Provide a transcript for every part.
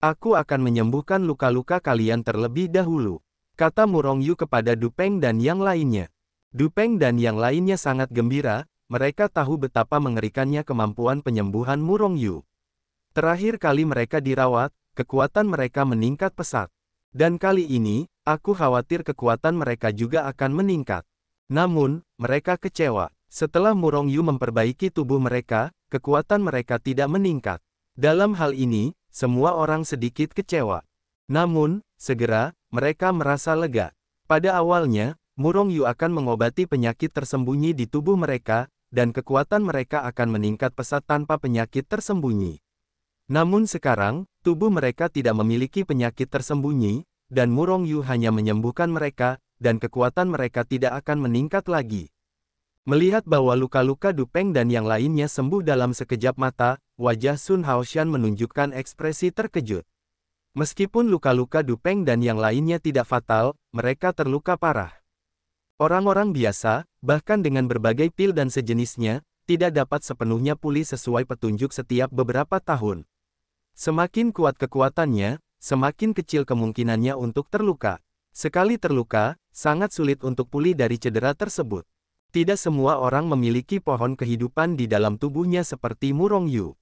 Aku akan menyembuhkan luka-luka kalian terlebih dahulu, kata Murong Yu kepada Du Peng dan yang lainnya. Du Peng dan yang lainnya sangat gembira, mereka tahu betapa mengerikannya kemampuan penyembuhan Murong Yu. Terakhir kali mereka dirawat, kekuatan mereka meningkat pesat. Dan kali ini, aku khawatir kekuatan mereka juga akan meningkat. Namun, mereka kecewa. Setelah Murong Yu memperbaiki tubuh mereka, kekuatan mereka tidak meningkat. Dalam hal ini, semua orang sedikit kecewa. Namun, segera, mereka merasa lega. Pada awalnya, Murong Yu akan mengobati penyakit tersembunyi di tubuh mereka, dan kekuatan mereka akan meningkat pesat tanpa penyakit tersembunyi. Namun sekarang, tubuh mereka tidak memiliki penyakit tersembunyi, dan Murong Yu hanya menyembuhkan mereka, dan kekuatan mereka tidak akan meningkat lagi. Melihat bahwa luka-luka Du Peng dan yang lainnya sembuh dalam sekejap mata, wajah Sun Haoshan menunjukkan ekspresi terkejut. Meskipun luka-luka Du Peng dan yang lainnya tidak fatal, mereka terluka parah. Orang-orang biasa, bahkan dengan berbagai pil dan sejenisnya, tidak dapat sepenuhnya pulih sesuai petunjuk setiap beberapa tahun. Semakin kuat kekuatannya, semakin kecil kemungkinannya untuk terluka. Sekali terluka, sangat sulit untuk pulih dari cedera tersebut. Tidak semua orang memiliki pohon kehidupan di dalam tubuhnya seperti Murong Yu.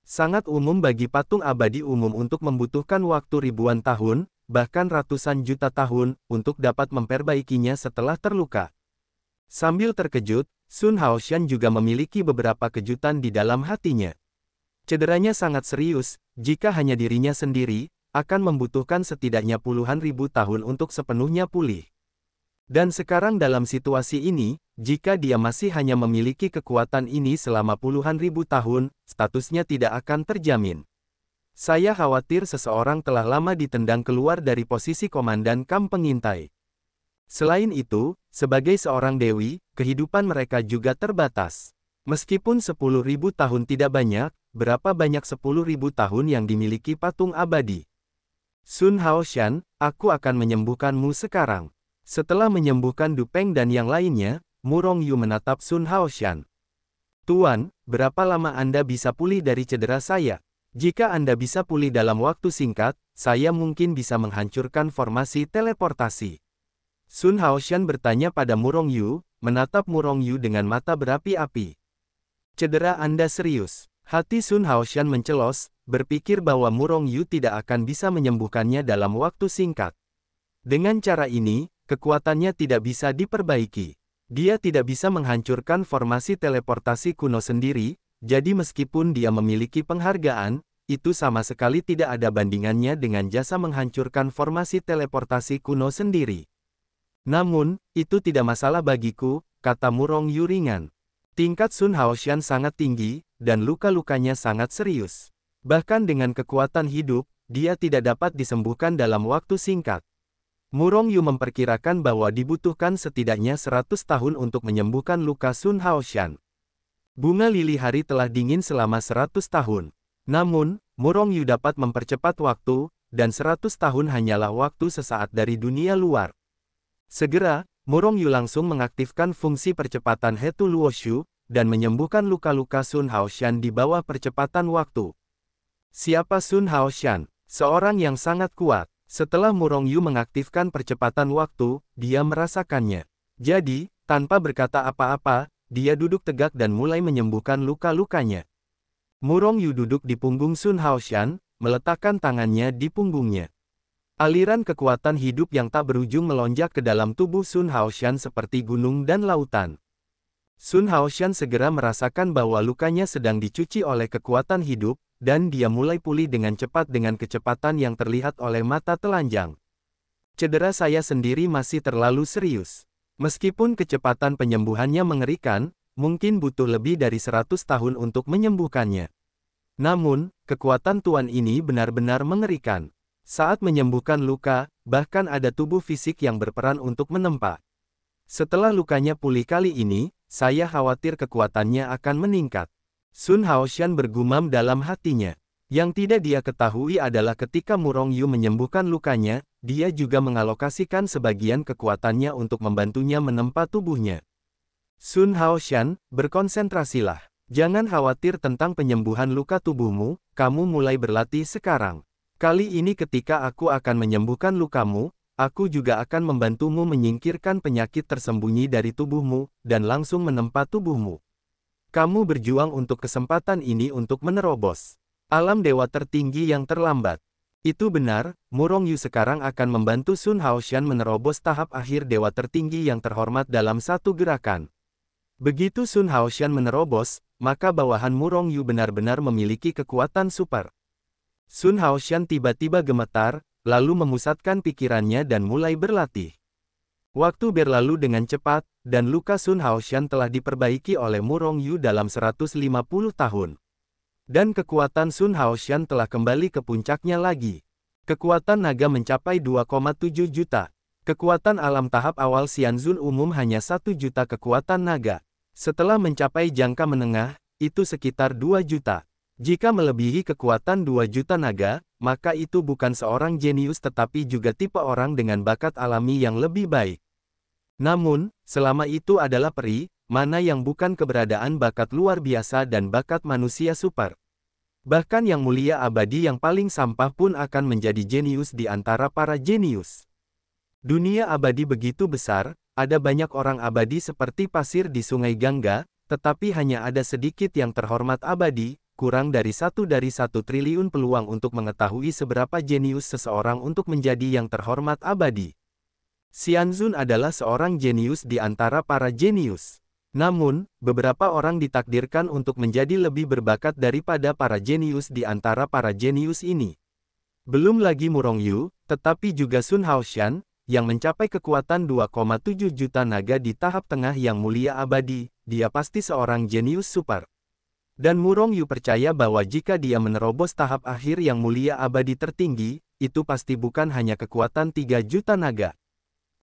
Sangat umum bagi patung abadi umum untuk membutuhkan waktu ribuan tahun, bahkan ratusan juta tahun, untuk dapat memperbaikinya setelah terluka. Sambil terkejut, Sun Haoshan juga memiliki beberapa kejutan di dalam hatinya. Cederanya sangat serius, jika hanya dirinya sendiri, akan membutuhkan setidaknya puluhan ribu tahun untuk sepenuhnya pulih. Dan sekarang dalam situasi ini, jika dia masih hanya memiliki kekuatan ini selama puluhan ribu tahun, statusnya tidak akan terjamin. Saya khawatir seseorang telah lama ditendang keluar dari posisi komandan kamp pengintai. Selain itu, sebagai seorang dewi, kehidupan mereka juga terbatas. Meskipun 10.000 tahun tidak banyak, berapa banyak 10.000 tahun yang dimiliki patung abadi? Sun Haoshan, aku akan menyembuhkanmu sekarang. Setelah menyembuhkan Du Peng dan yang lainnya, Murong Yu menatap Sun Haoshan. Tuan, berapa lama Anda bisa pulih dari cedera saya? Jika Anda bisa pulih dalam waktu singkat, saya mungkin bisa menghancurkan formasi teleportasi. Sun Haoshan bertanya pada Murong Yu, menatap Murong Yu dengan mata berapi-api. Cedera Anda serius. Hati Sun Haoshan mencelos, berpikir bahwa Murong Yu tidak akan bisa menyembuhkannya dalam waktu singkat. Dengan cara ini, kekuatannya tidak bisa diperbaiki. Dia tidak bisa menghancurkan formasi teleportasi kuno sendiri, jadi meskipun dia memiliki penghargaan, itu sama sekali tidak ada bandingannya dengan jasa menghancurkan formasi teleportasi kuno sendiri. Namun, itu tidak masalah bagiku, kata Murong Yu ringan. Tingkat Sun Haoshan sangat tinggi, dan luka-lukanya sangat serius. Bahkan dengan kekuatan hidup, dia tidak dapat disembuhkan dalam waktu singkat. Murong Yu memperkirakan bahwa dibutuhkan setidaknya 100 tahun untuk menyembuhkan luka Sun Haoshan. Bunga lili hari telah dingin selama 100 tahun. Namun, Murong Yu dapat mempercepat waktu, dan 100 tahun hanyalah waktu sesaat dari dunia luar. Segera, Murong Yu langsung mengaktifkan fungsi percepatan Hetu Luoshu, dan menyembuhkan luka-luka Sun Haoshan di bawah percepatan waktu. Siapa Sun Haoshan? Seorang yang sangat kuat. Setelah Murong Yu mengaktifkan percepatan waktu, dia merasakannya. Jadi, tanpa berkata apa-apa, dia duduk tegak dan mulai menyembuhkan luka-lukanya. Murong Yu duduk di punggung Sun Haoshan, meletakkan tangannya di punggungnya. Aliran kekuatan hidup yang tak berujung melonjak ke dalam tubuh Sun Haoshan seperti gunung dan lautan. Sun Haoshan segera merasakan bahwa lukanya sedang dicuci oleh kekuatan hidup, dan dia mulai pulih dengan cepat dengan kecepatan yang terlihat oleh mata telanjang. Cedera saya sendiri masih terlalu serius. Meskipun kecepatan penyembuhannya mengerikan, mungkin butuh lebih dari 100 tahun untuk menyembuhkannya. Namun, kekuatan Tuan ini benar-benar mengerikan. Saat menyembuhkan luka, bahkan ada tubuh fisik yang berperan untuk menempa. Setelah lukanya pulih kali ini, saya khawatir kekuatannya akan meningkat. Sun Haoshan bergumam dalam hatinya. Yang tidak dia ketahui adalah ketika Murong Yu menyembuhkan lukanya, dia juga mengalokasikan sebagian kekuatannya untuk membantunya menempa tubuhnya. Sun Haoshan, berkonsentrasilah. Jangan khawatir tentang penyembuhan luka tubuhmu, kamu mulai berlatih sekarang. Kali ini ketika aku akan menyembuhkan lukamu, aku juga akan membantumu menyingkirkan penyakit tersembunyi dari tubuhmu, dan langsung menempa tubuhmu. Kamu berjuang untuk kesempatan ini untuk menerobos alam dewa tertinggi yang terlambat. Itu benar, Murong Yu sekarang akan membantu Sun Haoshan menerobos tahap akhir dewa tertinggi yang terhormat dalam satu gerakan. Begitu Sun Haoshan menerobos, maka bawahan Murong Yu benar-benar memiliki kekuatan super. Sun Haoshan tiba-tiba gemetar, lalu memusatkan pikirannya dan mulai berlatih. Waktu berlalu dengan cepat, dan luka Sun Haoshan telah diperbaiki oleh Murong Yu dalam 150 tahun. Dan kekuatan Sun Haoshan telah kembali ke puncaknya lagi. Kekuatan naga mencapai 2,7 juta. Kekuatan alam tahap awal Xianzun umum hanya 1 juta kekuatan naga. Setelah mencapai jangka menengah, itu sekitar 2 juta. Jika melebihi kekuatan 2 juta naga, maka itu bukan seorang jenius tetapi juga tipe orang dengan bakat alami yang lebih baik. Namun, selama itu adalah peri, mana yang bukan keberadaan bakat luar biasa dan bakat manusia super. Bahkan yang mulia abadi yang paling sampah pun akan menjadi jenius di antara para jenius. Dunia abadi begitu besar, ada banyak orang abadi seperti pasir di Sungai Gangga, tetapi hanya ada sedikit yang terhormat abadi, kurang dari 1 triliun peluang untuk mengetahui seberapa jenius seseorang untuk menjadi yang terhormat abadi. Xianzun adalah seorang jenius di antara para jenius. Namun, beberapa orang ditakdirkan untuk menjadi lebih berbakat daripada para jenius di antara para jenius ini. Belum lagi Murong Yu, tetapi juga Sun Haoshan, yang mencapai kekuatan 2,7 juta naga di tahap tengah yang mulia abadi, dia pasti seorang jenius super. Dan Murong Yu percaya bahwa jika dia menerobos tahap akhir yang mulia abadi tertinggi, itu pasti bukan hanya kekuatan 3 juta naga.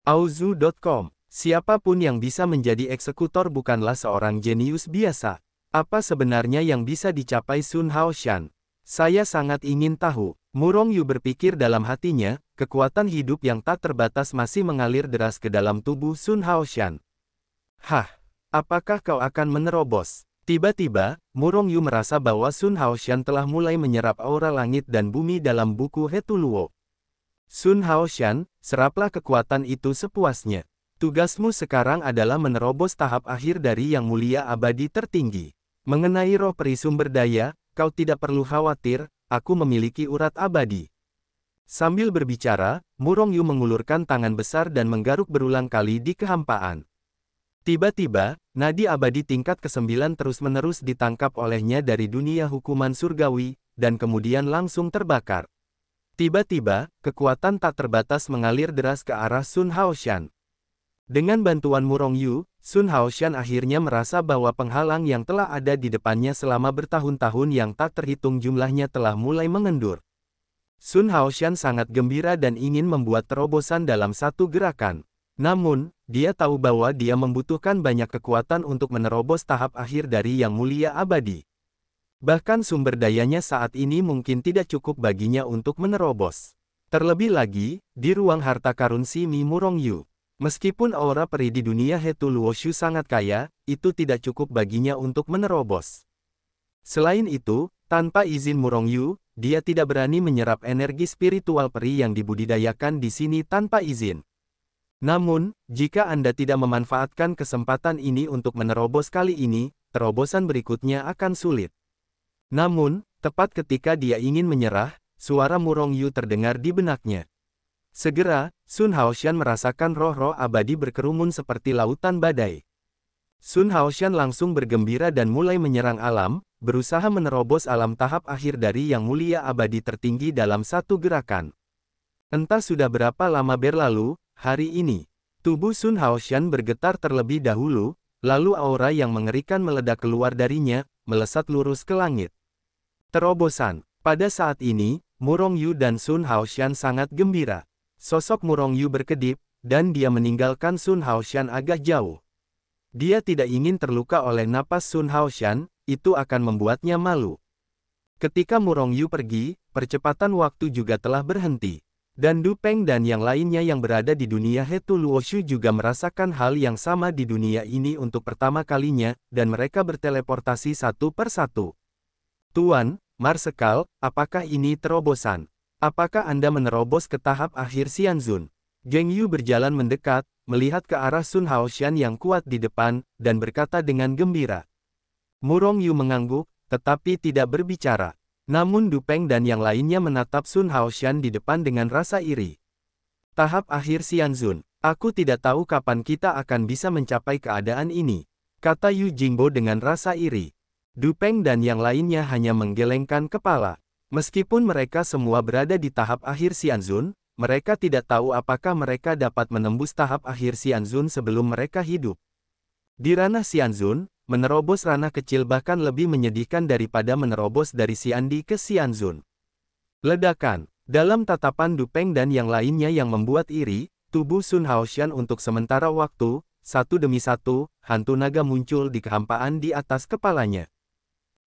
Auzu.com. Siapapun yang bisa menjadi eksekutor bukanlah seorang jenius biasa. Apa sebenarnya yang bisa dicapai Sun Haoshan? Saya sangat ingin tahu. Murong Yu berpikir dalam hatinya, kekuatan hidup yang tak terbatas masih mengalir deras ke dalam tubuh Sun Haoshan. Hah, apakah kau akan menerobos? Tiba-tiba, Murong Yu merasa bahwa Sun Haoshan telah mulai menyerap aura langit dan bumi dalam buku Hetuluo. Sun Haoshan, seraplah kekuatan itu sepuasnya. Tugasmu sekarang adalah menerobos tahap akhir dari yang mulia abadi tertinggi. Mengenai roh peri sumber daya, kau tidak perlu khawatir, aku memiliki urat abadi. Sambil berbicara, Murong Yu mengulurkan tangan besar dan menggaruk berulang kali di kehampaan. Tiba-tiba, nadi abadi tingkat ke-9 terus-menerus ditangkap olehnya dari dunia hukuman surgawi, dan kemudian langsung terbakar. Tiba-tiba, kekuatan tak terbatas mengalir deras ke arah Sun Haoshan. Dengan bantuan Murong Yu, Sun Haoshan akhirnya merasa bahwa penghalang yang telah ada di depannya selama bertahun-tahun yang tak terhitung jumlahnya telah mulai mengendur. Sun Haoshan sangat gembira dan ingin membuat terobosan dalam satu gerakan. Namun, dia tahu bahwa dia membutuhkan banyak kekuatan untuk menerobos tahap akhir dari yang mulia abadi. Bahkan sumber dayanya saat ini mungkin tidak cukup baginya untuk menerobos. Terlebih lagi, di ruang harta karun Simi Murong Yu. Meskipun aura peri di dunia Hetuluoshu sangat kaya, itu tidak cukup baginya untuk menerobos. Selain itu, tanpa izin Murong Yu, dia tidak berani menyerap energi spiritual peri yang dibudidayakan di sini tanpa izin. Namun, jika Anda tidak memanfaatkan kesempatan ini untuk menerobos kali ini, terobosan berikutnya akan sulit. Namun, tepat ketika dia ingin menyerah, suara Murong Yu terdengar di benaknya. Segera, Sun Haoshan merasakan roh-roh abadi berkerumun seperti lautan badai. Sun Haoshan langsung bergembira dan mulai menyerang alam, berusaha menerobos alam tahap akhir dari yang mulia abadi tertinggi dalam satu gerakan. Entah sudah berapa lama berlalu, hari ini, tubuh Sun Haoshan bergetar terlebih dahulu, lalu aura yang mengerikan meledak keluar darinya, melesat lurus ke langit. Terobosan. Pada saat ini, Murong Yu dan Sun Haoshan sangat gembira. Sosok Murong Yu berkedip, dan dia meninggalkan Sun Haoshan agak jauh. Dia tidak ingin terluka oleh napas Sun Haoshan, itu akan membuatnya malu. Ketika Murong Yu pergi, percepatan waktu juga telah berhenti. Dan Du Peng dan yang lainnya yang berada di dunia Hetuluoshu juga merasakan hal yang sama di dunia ini untuk pertama kalinya, dan mereka berteleportasi satu persatu. Tuan, Marsekal, apakah ini terobosan? Apakah Anda menerobos ke tahap akhir Xianzun? Geng Yu berjalan mendekat, melihat ke arah Sun Haoshan yang kuat di depan, dan berkata dengan gembira. Murong Yu mengangguk, tetapi tidak berbicara. Namun Du Peng dan yang lainnya menatap Sun Haoshan di depan dengan rasa iri. Tahap akhir Xianzun. Aku tidak tahu kapan kita akan bisa mencapai keadaan ini, kata Yu Jingbo dengan rasa iri. Du Peng dan yang lainnya hanya menggelengkan kepala. Meskipun mereka semua berada di tahap akhir Xianzun, mereka tidak tahu apakah mereka dapat menembus tahap akhir Xianzun sebelum mereka hidup. Di ranah Xianzun, menerobos ranah kecil bahkan lebih menyedihkan daripada menerobos dari Xiandi ke Xianzun. Ledakan. Dalam tatapan Du Peng dan yang lainnya yang membuat iri, tubuh Sun Haoshan untuk sementara waktu, satu demi satu, hantu naga muncul di kehampaan di atas kepalanya.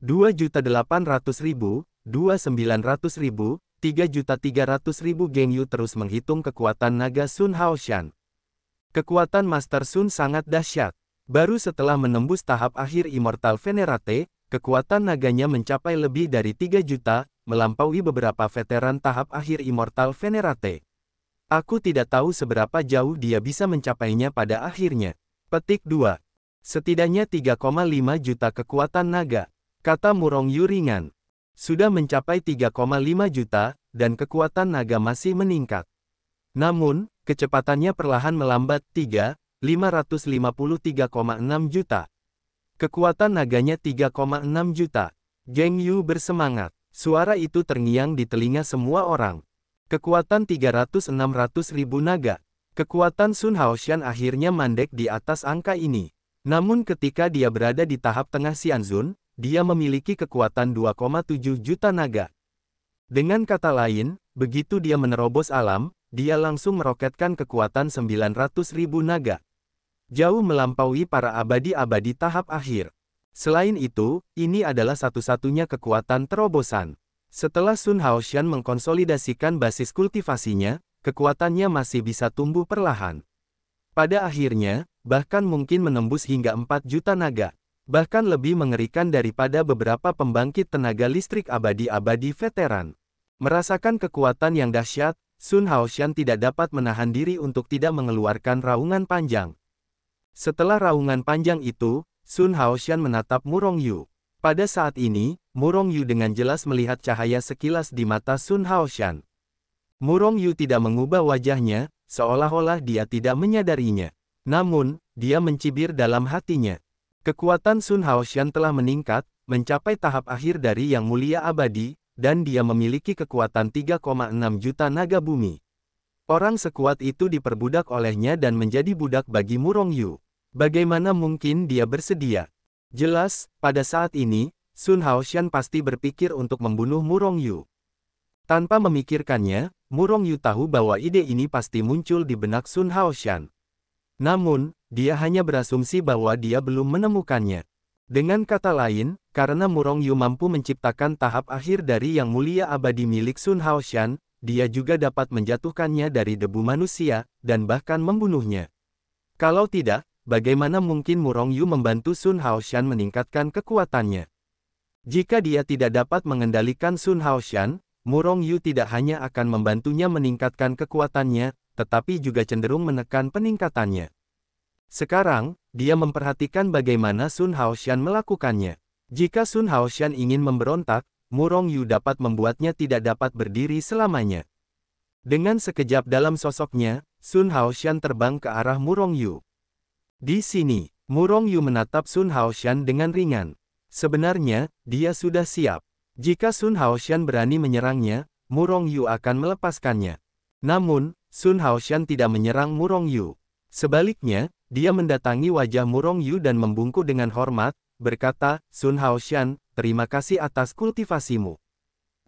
2.800.000, 2.900.000, 3.300.000 Geng Yu terus menghitung kekuatan naga Sun Haoshan. Kekuatan Master Sun sangat dahsyat. Baru setelah menembus tahap akhir Immortal Venerate, kekuatan naganya mencapai lebih dari 3 juta, melampaui beberapa veteran tahap akhir Immortal Venerate. Aku tidak tahu seberapa jauh dia bisa mencapainya pada akhirnya. Petik 2. Setidaknya 3,5 juta kekuatan naga, kata Murong Yu ringan. Sudah mencapai 3,5 juta, dan kekuatan naga masih meningkat. Namun, kecepatannya perlahan melambat 553,6 juta. Kekuatan naganya 3,6 juta. Geng Yu bersemangat. Suara itu terngiang di telinga semua orang. Kekuatan 300-600 ribu naga. Kekuatan Sun Haoshan akhirnya mandek di atas angka ini. Namun ketika dia berada di tahap tengah Xianzun, dia memiliki kekuatan 2,7 juta naga. Dengan kata lain, begitu dia menerobos alam, dia langsung meroketkan kekuatan 900 ribu naga. Jauh melampaui para abadi-abadi tahap akhir. Selain itu, ini adalah satu-satunya kekuatan terobosan. Setelah Sun Haoshan mengkonsolidasikan basis kultivasinya, kekuatannya masih bisa tumbuh perlahan. Pada akhirnya, bahkan mungkin menembus hingga 4 juta naga. Bahkan lebih mengerikan daripada beberapa pembangkit tenaga listrik abadi-abadi veteran. Merasakan kekuatan yang dahsyat, Sun Haoshan tidak dapat menahan diri untuk tidak mengeluarkan raungan panjang. Setelah raungan panjang itu, Sun Haoshan menatap Murong Yu. Pada saat ini, Murong Yu dengan jelas melihat cahaya sekilas di mata Sun Haoshan. Murong Yu tidak mengubah wajahnya, seolah-olah dia tidak menyadarinya. Namun, dia mencibir dalam hatinya. Kekuatan Sun Haoshan telah meningkat, mencapai tahap akhir dari Yang Mulia Abadi, dan dia memiliki kekuatan 3,6 juta naga bumi. Orang sekuat itu diperbudak olehnya dan menjadi budak bagi Murong Yu. Bagaimana mungkin dia bersedia? Jelas, pada saat ini, Sun Haoshan pasti berpikir untuk membunuh Murong Yu. Tanpa memikirkannya, Murong Yu tahu bahwa ide ini pasti muncul di benak Sun Haoshan. Namun, dia hanya berasumsi bahwa dia belum menemukannya. Dengan kata lain, karena Murong Yu mampu menciptakan tahap akhir dari Yang Mulia Abadi milik Sun Haoshan, dia juga dapat menjatuhkannya dari debu manusia, dan bahkan membunuhnya. Kalau tidak, bagaimana mungkin Murong Yu membantu Sun Haoshan meningkatkan kekuatannya? Jika dia tidak dapat mengendalikan Sun Haoshan, Murong Yu tidak hanya akan membantunya meningkatkan kekuatannya, tetapi juga cenderung menekan peningkatannya. Sekarang, dia memperhatikan bagaimana Sun Haoshan melakukannya. Jika Sun Haoshan ingin memberontak, Murong Yu dapat membuatnya tidak dapat berdiri selamanya. Dengan sekejap dalam sosoknya, Sun Haoshan terbang ke arah Murong Yu. Di sini, Murong Yu menatap Sun Haoshan dengan ringan. Sebenarnya, dia sudah siap. Jika Sun Haoshan berani menyerangnya, Murong Yu akan melepaskannya. Namun, Sun Haoshan tidak menyerang Murong Yu. Sebaliknya, dia mendatangi wajah Murong Yu dan membungkuk dengan hormat, berkata, Sun Haoshan, terima kasih atas kultivasimu.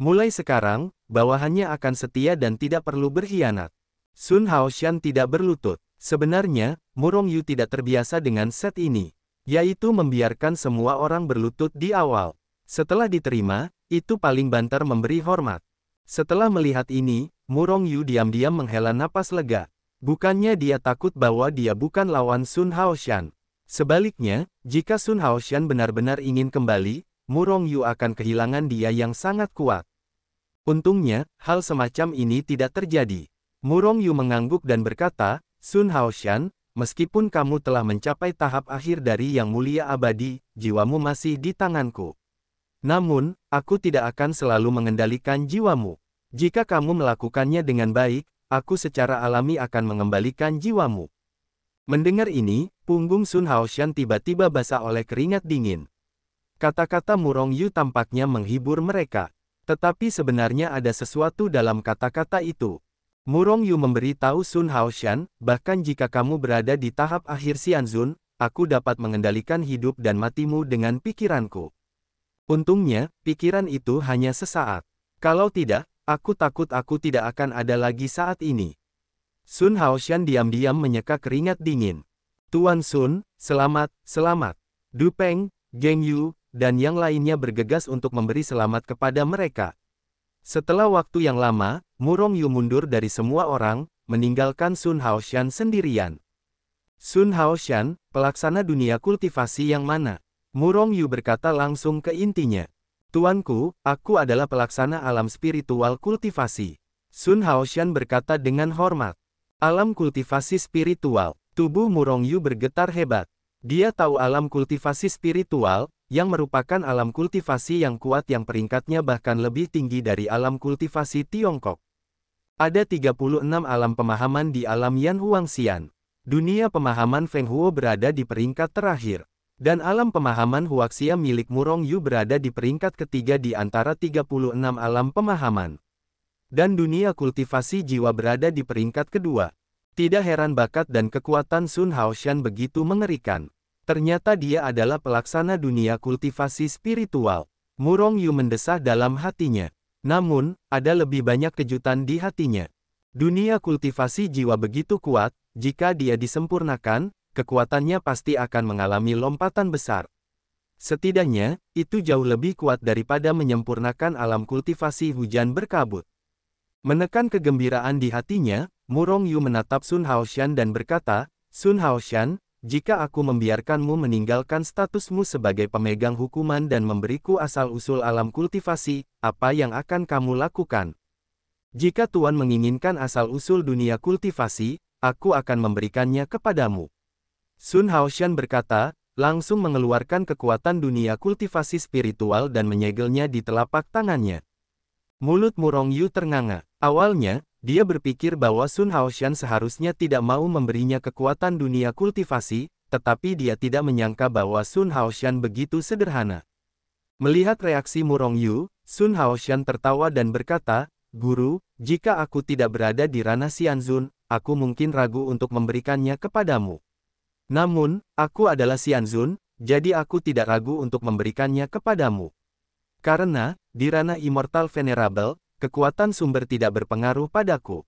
Mulai sekarang, bawahannya akan setia dan tidak perlu berkhianat. Sun Haoshan tidak berlutut. Sebenarnya, Murong Yu tidak terbiasa dengan set ini, yaitu membiarkan semua orang berlutut di awal. Setelah diterima, itu paling banter memberi hormat. Setelah melihat ini, Murong Yu diam-diam menghela napas lega. Bukannya dia takut bahwa dia bukan lawan Sun Haoshan. Sebaliknya, jika Sun Haoshan benar-benar ingin kembali, Murong Yu akan kehilangan dia yang sangat kuat. Untungnya, hal semacam ini tidak terjadi. Murong Yu mengangguk dan berkata, Sun Haoshan, meskipun kamu telah mencapai tahap akhir dari Yang Mulia Abadi, jiwamu masih di tanganku. Namun, aku tidak akan selalu mengendalikan jiwamu. Jika kamu melakukannya dengan baik, aku secara alami akan mengembalikan jiwamu. Mendengar ini, punggung Sun Haoshan tiba-tiba basah oleh keringat dingin. Kata-kata Murong Yu tampaknya menghibur mereka. Tetapi sebenarnya ada sesuatu dalam kata-kata itu. Murong Yu memberitahu Sun Haoshan, bahkan jika kamu berada di tahap akhir Xianzun, aku dapat mengendalikan hidup dan matimu dengan pikiranku. Untungnya, pikiran itu hanya sesaat. Kalau tidak, aku takut aku tidak akan ada lagi saat ini. Sun Haoshan diam-diam menyeka keringat dingin. Tuan Sun, selamat, selamat. Du Peng, Geng Yu, dan yang lainnya bergegas untuk memberi selamat kepada mereka. Setelah waktu yang lama, Murong Yu mundur dari semua orang, meninggalkan Sun Haoshan sendirian. Sun Haoshan, pelaksana dunia kultivasi yang mana? Murong Yu berkata langsung ke intinya. Tuanku, aku adalah pelaksana alam spiritual kultivasi. Sun Haoshan berkata dengan hormat. Alam kultivasi spiritual. Tubuh Murong Yu bergetar hebat. Dia tahu alam kultivasi spiritual, yang merupakan alam kultivasi yang kuat yang peringkatnya bahkan lebih tinggi dari alam kultivasi Tiongkok. Ada 36 alam pemahaman di alam Yan Huangxian. Dunia pemahaman Feng Huo berada di peringkat terakhir. Dan alam pemahaman Huaxia milik Murong Yu berada di peringkat ketiga di antara 36 alam pemahaman. Dan dunia kultivasi jiwa berada di peringkat kedua. Tidak heran bakat dan kekuatan Sun Haoshan begitu mengerikan. Ternyata dia adalah pelaksana dunia kultivasi spiritual. Murong Yu mendesah dalam hatinya. Namun, ada lebih banyak kejutan di hatinya. Dunia kultivasi jiwa begitu kuat, jika dia disempurnakan, kekuatannya pasti akan mengalami lompatan besar. Setidaknya, itu jauh lebih kuat daripada menyempurnakan alam kultivasi hujan berkabut. Menekan kegembiraan di hatinya, Murong Yu menatap Sun Haoshan dan berkata, Sun Haoshan, jika aku membiarkanmu meninggalkan statusmu sebagai pemegang hukuman dan memberiku asal-usul alam kultivasi, apa yang akan kamu lakukan? Jika Tuan menginginkan asal-usul dunia kultivasi, aku akan memberikannya kepadamu. Sun Haoshan berkata, langsung mengeluarkan kekuatan dunia kultivasi spiritual dan menyegelnya di telapak tangannya. Mulut Murong Yu ternganga. Awalnya, dia berpikir bahwa Sun Haoshan seharusnya tidak mau memberinya kekuatan dunia kultivasi, tetapi dia tidak menyangka bahwa Sun Haoshan begitu sederhana. Melihat reaksi Murong Yu, Sun Haoshan tertawa dan berkata, Guru, jika aku tidak berada di ranah Xianzun, aku mungkin ragu untuk memberikannya kepadamu. Namun, aku adalah Xianzun, jadi aku tidak ragu untuk memberikannya kepadamu. Karena, di ranah Immortal Venerable, kekuatan sumber tidak berpengaruh padaku.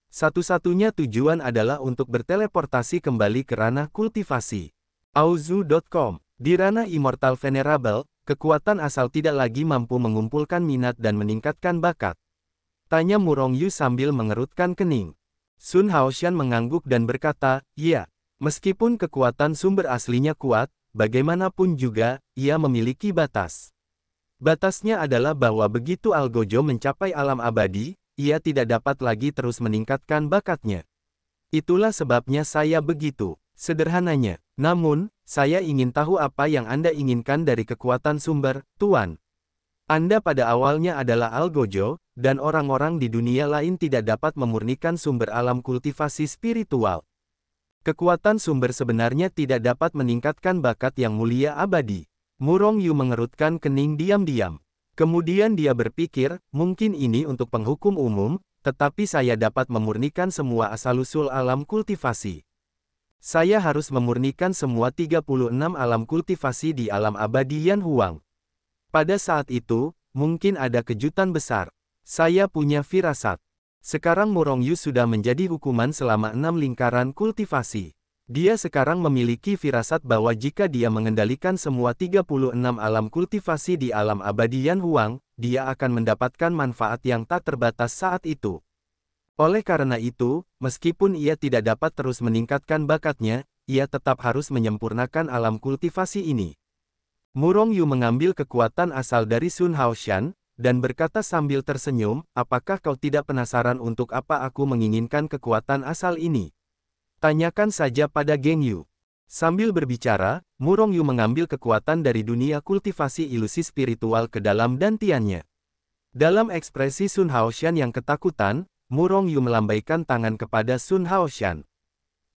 Satu-satunya tujuan adalah untuk berteleportasi kembali ke ranah kultivasi. Auzu.com. Di ranah Immortal Venerable, kekuatan asal tidak lagi mampu mengumpulkan minat dan meningkatkan bakat. Tanya Murong Yu sambil mengerutkan kening. Sun Haoshan mengangguk dan berkata, ya, meskipun kekuatan sumber aslinya kuat, bagaimanapun juga, ia memiliki batas. Batasnya adalah bahwa begitu Algojo mencapai alam abadi, ia tidak dapat lagi terus meningkatkan bakatnya. Itulah sebabnya saya begitu. Sederhananya. Namun, saya ingin tahu apa yang Anda inginkan dari kekuatan sumber, Tuan. Anda pada awalnya adalah Algojo, dan orang-orang di dunia lain tidak dapat memurnikan sumber alam kultivasi spiritual. Kekuatan sumber sebenarnya tidak dapat meningkatkan bakat yang mulia abadi. Murong Yu mengerutkan kening diam-diam. Kemudian dia berpikir, mungkin ini untuk penghukum umum, tetapi saya dapat memurnikan semua asal-usul alam kultivasi. Saya harus memurnikan semua 36 alam kultivasi di alam abadi Yan Huang. Pada saat itu, mungkin ada kejutan besar. Saya punya firasat. Sekarang Murong Yu sudah menjadi hukuman selama 6 lingkaran kultivasi. Dia sekarang memiliki firasat bahwa jika dia mengendalikan semua 36 alam kultivasi di alam abadi Yan Huang, dia akan mendapatkan manfaat yang tak terbatas saat itu. Oleh karena itu, meskipun ia tidak dapat terus meningkatkan bakatnya, ia tetap harus menyempurnakan alam kultivasi ini. Murong Yu mengambil kekuatan asal dari Sun Haoshan, dan berkata sambil tersenyum, apakah kau tidak penasaran untuk apa aku menginginkan kekuatan asal ini? Tanyakan saja pada Geng Yu. Sambil berbicara, Murong Yu mengambil kekuatan dari dunia kultivasi ilusi spiritual ke dalam dantiannya. Dalam ekspresi Sun Haoshan yang ketakutan, Murong Yu melambaikan tangan kepada Sun Haoshan.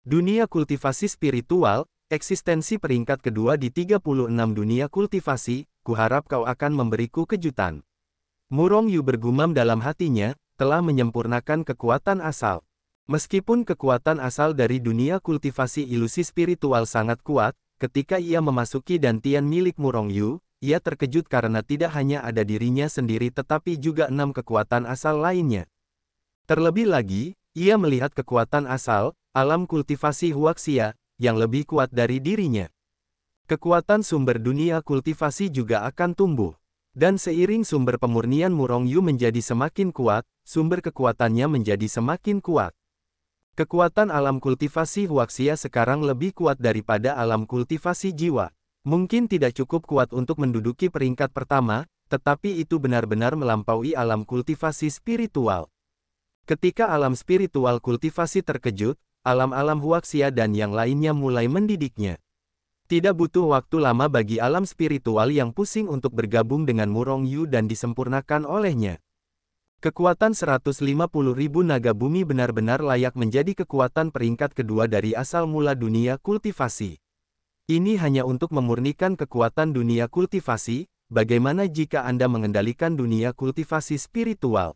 Dunia kultivasi spiritual, eksistensi peringkat kedua di 36 dunia kultivasi, kuharap kau akan memberiku kejutan. Murong Yu bergumam dalam hatinya, telah menyempurnakan kekuatan asal. Meskipun kekuatan asal dari dunia kultivasi ilusi spiritual sangat kuat, ketika ia memasuki dantian milik Murong Yu, ia terkejut karena tidak hanya ada dirinya sendiri tetapi juga 6 kekuatan asal lainnya. Terlebih lagi, ia melihat kekuatan asal, alam kultivasi Huaxia, yang lebih kuat dari dirinya. Kekuatan sumber dunia kultivasi juga akan tumbuh. Dan seiring sumber pemurnian Murong Yu menjadi semakin kuat, sumber kekuatannya menjadi semakin kuat. Kekuatan alam kultivasi Huaxia sekarang lebih kuat daripada alam kultivasi jiwa. Mungkin tidak cukup kuat untuk menduduki peringkat pertama, tetapi itu benar-benar melampaui alam kultivasi spiritual. Ketika alam spiritual kultivasi terkejut, alam-alam Huaxia dan yang lainnya mulai mendidiknya. Tidak butuh waktu lama bagi alam spiritual yang pusing untuk bergabung dengan Murong Yu dan disempurnakan olehnya. Kekuatan 150.000 naga bumi benar-benar layak menjadi kekuatan peringkat kedua dari asal mula dunia kultivasi. Ini hanya untuk memurnikan kekuatan dunia kultivasi, bagaimana jika Anda mengendalikan dunia kultivasi spiritual?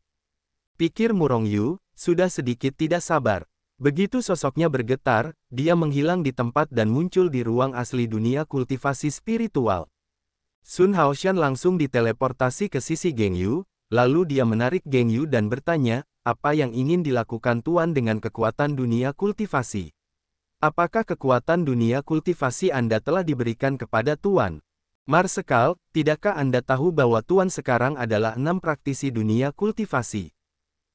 Pikir Murong Yu, sudah sedikit tidak sabar. Begitu sosoknya bergetar, dia menghilang di tempat dan muncul di ruang asli dunia kultivasi spiritual. Sun Haoshan langsung diteleportasi ke sisi Geng Yu, lalu dia menarik Geng Yu dan bertanya, apa yang ingin dilakukan Tuan dengan kekuatan dunia kultivasi? Apakah kekuatan dunia kultivasi Anda telah diberikan kepada Tuan? Marsekal, tidakkah Anda tahu bahwa Tuan sekarang adalah 6 praktisi dunia kultivasi?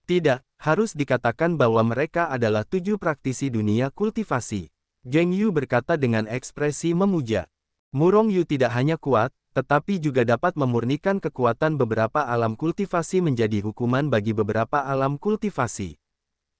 Tidak, harus dikatakan bahwa mereka adalah 7 praktisi dunia kultivasi. Geng Yu berkata dengan ekspresi memuja. Murong Yu tidak hanya kuat, tetapi juga dapat memurnikan kekuatan beberapa alam kultivasi menjadi hukuman bagi beberapa alam kultivasi.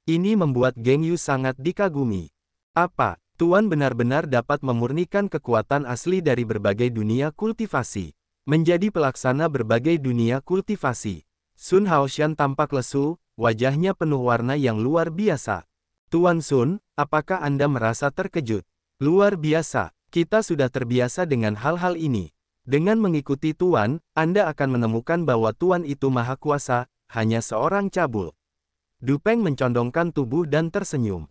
Ini membuat Geng Yu sangat dikagumi. Apa, Tuan benar-benar dapat memurnikan kekuatan asli dari berbagai dunia kultivasi, menjadi pelaksana berbagai dunia kultivasi? Sun Haoshan tampak lesu, wajahnya penuh warna yang luar biasa. Tuan Sun, apakah Anda merasa terkejut? Luar biasa, kita sudah terbiasa dengan hal-hal ini. Dengan mengikuti Tuan, Anda akan menemukan bahwa Tuan itu maha kuasa, hanya seorang cabul. Du Peng mencondongkan tubuh dan tersenyum.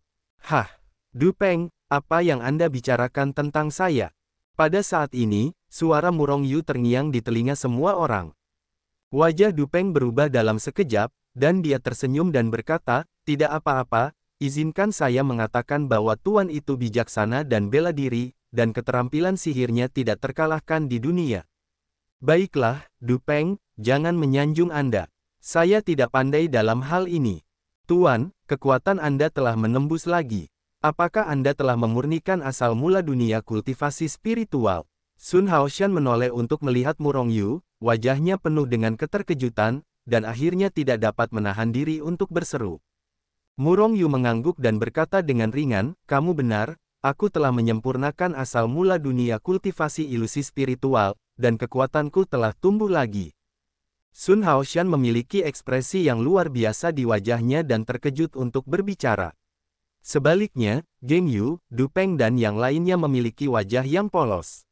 Hah, Du Peng, apa yang Anda bicarakan tentang saya? Pada saat ini, suara Murong Yu terngiang di telinga semua orang. Wajah Du Peng berubah dalam sekejap, dan dia tersenyum dan berkata, tidak apa-apa, izinkan saya mengatakan bahwa Tuan itu bijaksana dan bela diri, dan keterampilan sihirnya tidak terkalahkan di dunia. Baiklah, Du Peng, jangan menyanjung Anda. Saya tidak pandai dalam hal ini. Tuan, kekuatan Anda telah menembus lagi. Apakah Anda telah memurnikan asal mula dunia kultivasi spiritual? Sun Haoshan menoleh untuk melihat Murong Yu, wajahnya penuh dengan keterkejutan, dan akhirnya tidak dapat menahan diri untuk berseru. Murong Yu mengangguk dan berkata dengan ringan, kamu benar, aku telah menyempurnakan asal mula dunia kultivasi ilusi spiritual, dan kekuatanku telah tumbuh lagi. Sun Haoshan memiliki ekspresi yang luar biasa di wajahnya dan terkejut untuk berbicara. Sebaliknya, Geng Yu, Du Peng dan yang lainnya memiliki wajah yang polos.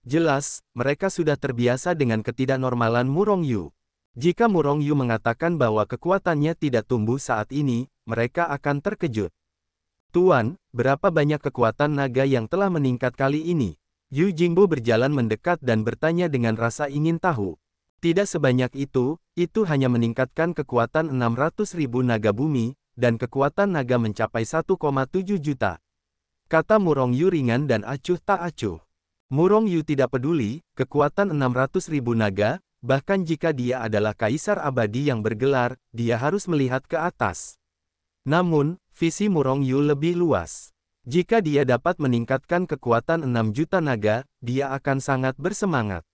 Jelas, mereka sudah terbiasa dengan ketidaknormalan Murong Yu. Jika Murong Yu mengatakan bahwa kekuatannya tidak tumbuh saat ini, mereka akan terkejut. Tuan, berapa banyak kekuatan naga yang telah meningkat kali ini? Yu Jingbo berjalan mendekat dan bertanya dengan rasa ingin tahu. Tidak sebanyak itu hanya meningkatkan kekuatan 600.000 naga bumi, dan kekuatan naga mencapai 1,7 juta. Kata Murong Yu ringan dan acuh tak acuh. Murong Yu tidak peduli, kekuatan 600.000 naga, bahkan jika dia adalah kaisar abadi yang bergelar, dia harus melihat ke atas. Namun, visi Murong Yu lebih luas. Jika dia dapat meningkatkan kekuatan 6 juta naga, dia akan sangat bersemangat.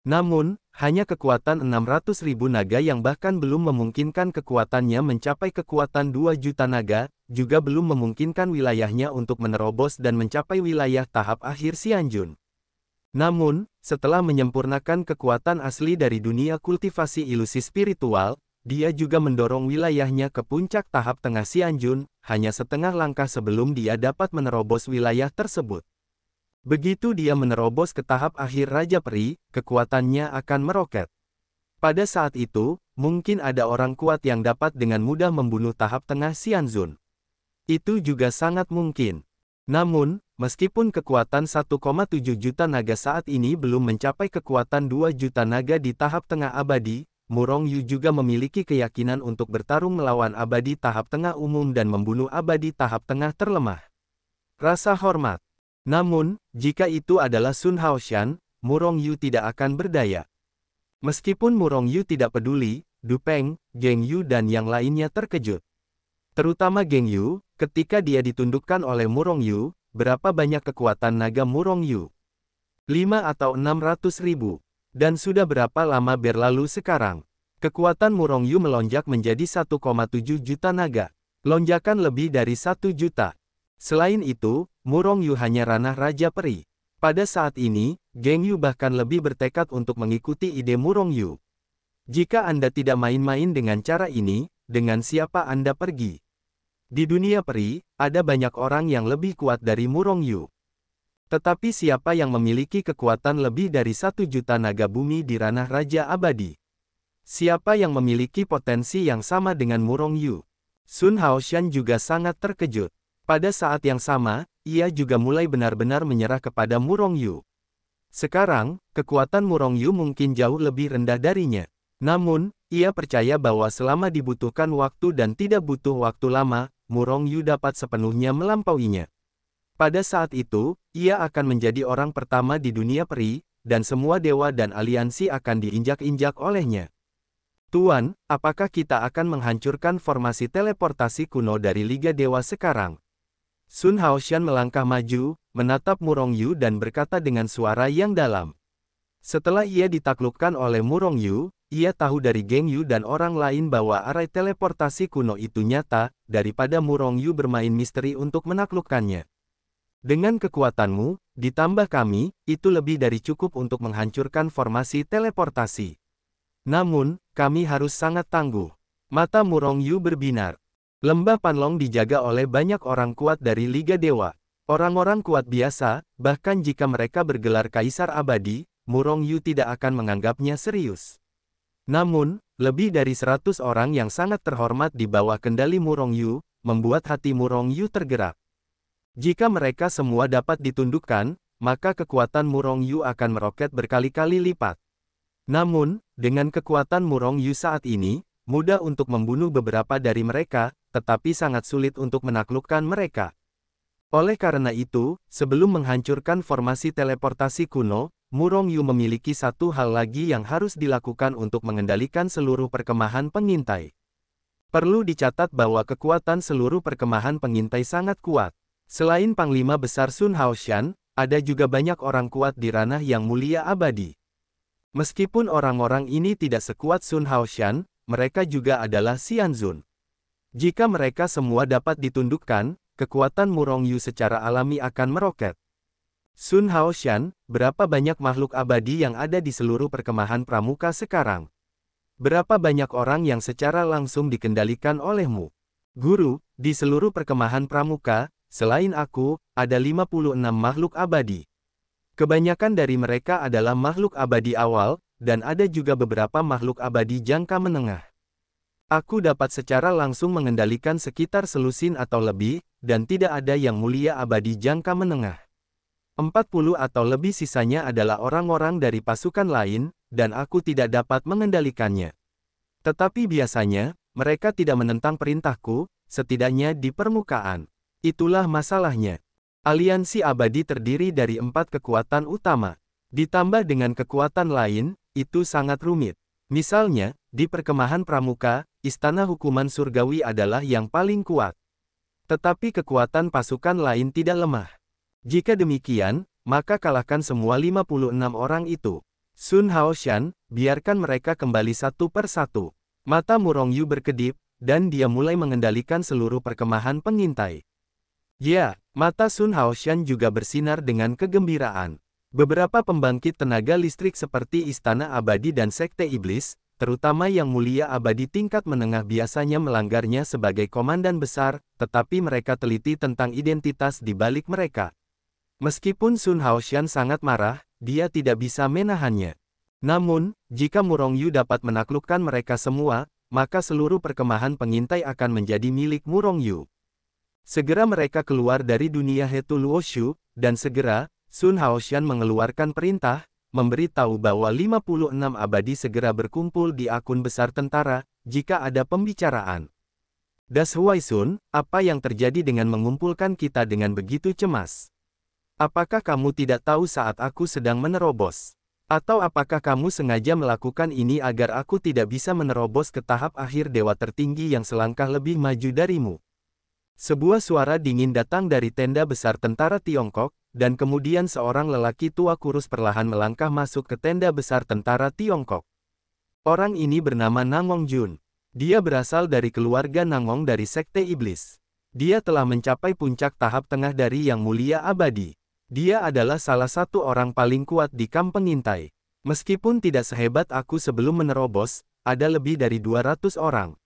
Namun, Hanya kekuatan 600.000 naga yang bahkan belum memungkinkan kekuatannya mencapai kekuatan 2 juta naga, juga belum memungkinkan wilayahnya untuk menerobos dan mencapai wilayah tahap akhir Xianjun. Namun, setelah menyempurnakan kekuatan asli dari dunia kultivasi ilusi spiritual, dia juga mendorong wilayahnya ke puncak tahap tengah Xianjun, hanya setengah langkah sebelum dia dapat menerobos wilayah tersebut. Begitu dia menerobos ke tahap akhir Raja Peri, kekuatannya akan meroket. Pada saat itu, mungkin ada orang kuat yang dapat dengan mudah membunuh tahap tengah Xianjun. Itu juga sangat mungkin. Namun, meskipun kekuatan 1,7 juta naga saat ini belum mencapai kekuatan 2 juta naga di tahap tengah abadi, Murong Yu juga memiliki keyakinan untuk bertarung melawan abadi tahap tengah umum dan membunuh abadi tahap tengah terlemah. Rasa hormat. Namun, jika itu adalah Sun Haoshan, Murong Yu tidak akan berdaya. Meskipun Murong Yu tidak peduli, Du Peng, Geng Yu dan yang lainnya terkejut. Terutama Geng Yu, ketika dia ditundukkan oleh Murong Yu, berapa banyak kekuatan naga Murong Yu? 5 atau 600.000. Dan sudah berapa lama berlalu sekarang? Kekuatan Murong Yu melonjak menjadi 1,7 juta naga. Lonjakan lebih dari 1 juta. Selain itu, Murong Yu hanya ranah Raja Peri. Pada saat ini, Geng Yu bahkan lebih bertekad untuk mengikuti ide Murong Yu. Jika Anda tidak main-main dengan cara ini, dengan siapa Anda pergi? Di dunia peri, ada banyak orang yang lebih kuat dari Murong Yu. Tetapi siapa yang memiliki kekuatan lebih dari 1 juta naga bumi di ranah Raja Abadi? Siapa yang memiliki potensi yang sama dengan Murong Yu? Sun Haoshan juga sangat terkejut. Pada saat yang sama, ia juga mulai benar-benar menyerah kepada Murong Yu. Sekarang, kekuatan Murong Yu mungkin jauh lebih rendah darinya. Namun, ia percaya bahwa selama dibutuhkan waktu dan tidak butuh waktu lama, Murong Yu dapat sepenuhnya melampauinya. Pada saat itu, ia akan menjadi orang pertama di dunia peri, dan semua dewa dan aliansi akan diinjak-injak olehnya. Tuan, apakah kita akan menghancurkan formasi teleportasi kuno dari Liga Dewa sekarang? Sun Haoshan melangkah maju, menatap Murong Yu dan berkata dengan suara yang dalam. Setelah ia ditaklukkan oleh Murong Yu, ia tahu dari Geng Yu dan orang lain bahwa arai teleportasi kuno itu nyata, daripada Murong Yu bermain misteri untuk menaklukkannya. Dengan kekuatanmu, ditambah kami, itu lebih dari cukup untuk menghancurkan formasi teleportasi. Namun, kami harus sangat tangguh. Mata Murong Yu berbinar. Lembah Panlong dijaga oleh banyak orang kuat dari Liga Dewa. Orang-orang kuat biasa, bahkan jika mereka bergelar Kaisar Abadi, Murong Yu tidak akan menganggapnya serius. Namun, lebih dari 100 orang yang sangat terhormat di bawah kendali Murong Yu, membuat hati Murong Yu tergerak. Jika mereka semua dapat ditundukkan, maka kekuatan Murong Yu akan meroket berkali-kali lipat. Namun, dengan kekuatan Murong Yu saat ini, mudah untuk membunuh beberapa dari mereka, tetapi sangat sulit untuk menaklukkan mereka. Oleh karena itu, sebelum menghancurkan formasi teleportasi kuno, Murong Yu memiliki satu hal lagi yang harus dilakukan untuk mengendalikan seluruh perkemahan pengintai. Perlu dicatat bahwa kekuatan seluruh perkemahan pengintai sangat kuat. Selain Panglima Besar Sun Haoshan, ada juga banyak orang kuat di ranah yang mulia abadi. Meskipun orang-orang ini tidak sekuat Sun Haoshan, mereka juga adalah Xianjun. Jika mereka semua dapat ditundukkan, kekuatan Murong Yu secara alami akan meroket. Sun Haoshan, berapa banyak makhluk abadi yang ada di seluruh perkemahan pramuka sekarang? Berapa banyak orang yang secara langsung dikendalikan olehmu? Guru, di seluruh perkemahan pramuka, selain aku, ada 56 makhluk abadi. Kebanyakan dari mereka adalah makhluk abadi awal, dan ada juga beberapa makhluk abadi jangka menengah. Aku dapat secara langsung mengendalikan sekitar selusin atau lebih, dan tidak ada yang mulia abadi jangka menengah. 40 atau lebih sisanya adalah orang-orang dari pasukan lain, dan aku tidak dapat mengendalikannya. Tetapi biasanya, mereka tidak menentang perintahku, setidaknya di permukaan. Itulah masalahnya. Aliansi abadi terdiri dari 4 kekuatan utama. Ditambah dengan kekuatan lain, itu sangat rumit. Misalnya, di perkemahan pramuka, istana hukuman surgawi adalah yang paling kuat. Tetapi kekuatan pasukan lain tidak lemah. Jika demikian, maka kalahkan semua 56 orang itu. Sun Haoshan, biarkan mereka kembali satu per satu. Mata Murong Yu berkedip, dan dia mulai mengendalikan seluruh perkemahan pengintai. Ya, mata Sun Haoshan juga bersinar dengan kegembiraan. Beberapa pembangkit tenaga listrik seperti Istana Abadi dan Sekte Iblis, terutama yang mulia abadi tingkat menengah biasanya melanggarnya sebagai komandan besar, tetapi mereka teliti tentang identitas di balik mereka. Meskipun Sun Haoshan sangat marah, dia tidak bisa menahannya. Namun, jika Murong Yu dapat menaklukkan mereka semua, maka seluruh perkemahan pengintai akan menjadi milik Murong Yu. Segera mereka keluar dari dunia Hetu Luoshu, dan segera, Sun Haoshan mengeluarkan perintah, memberitahu bahwa 56 abadi segera berkumpul di akun besar tentara, jika ada pembicaraan. Das Huai Sun, apa yang terjadi dengan mengumpulkan kita dengan begitu cemas? Apakah kamu tidak tahu saat aku sedang menerobos? Atau apakah kamu sengaja melakukan ini agar aku tidak bisa menerobos ke tahap akhir dewa tertinggi yang selangkah lebih maju darimu? Sebuah suara dingin datang dari tenda besar tentara Tiongkok, dan kemudian seorang lelaki tua kurus perlahan melangkah masuk ke tenda besar tentara Tiongkok. Orang ini bernama Nangong Jun. Dia berasal dari keluarga Nangong dari Sekte Iblis. Dia telah mencapai puncak tahap tengah dari Yang Mulia Abadi. Dia adalah salah satu orang paling kuat di kamp pengintai. Meskipun tidak sehebat aku sebelum menerobos, ada lebih dari 200 orang.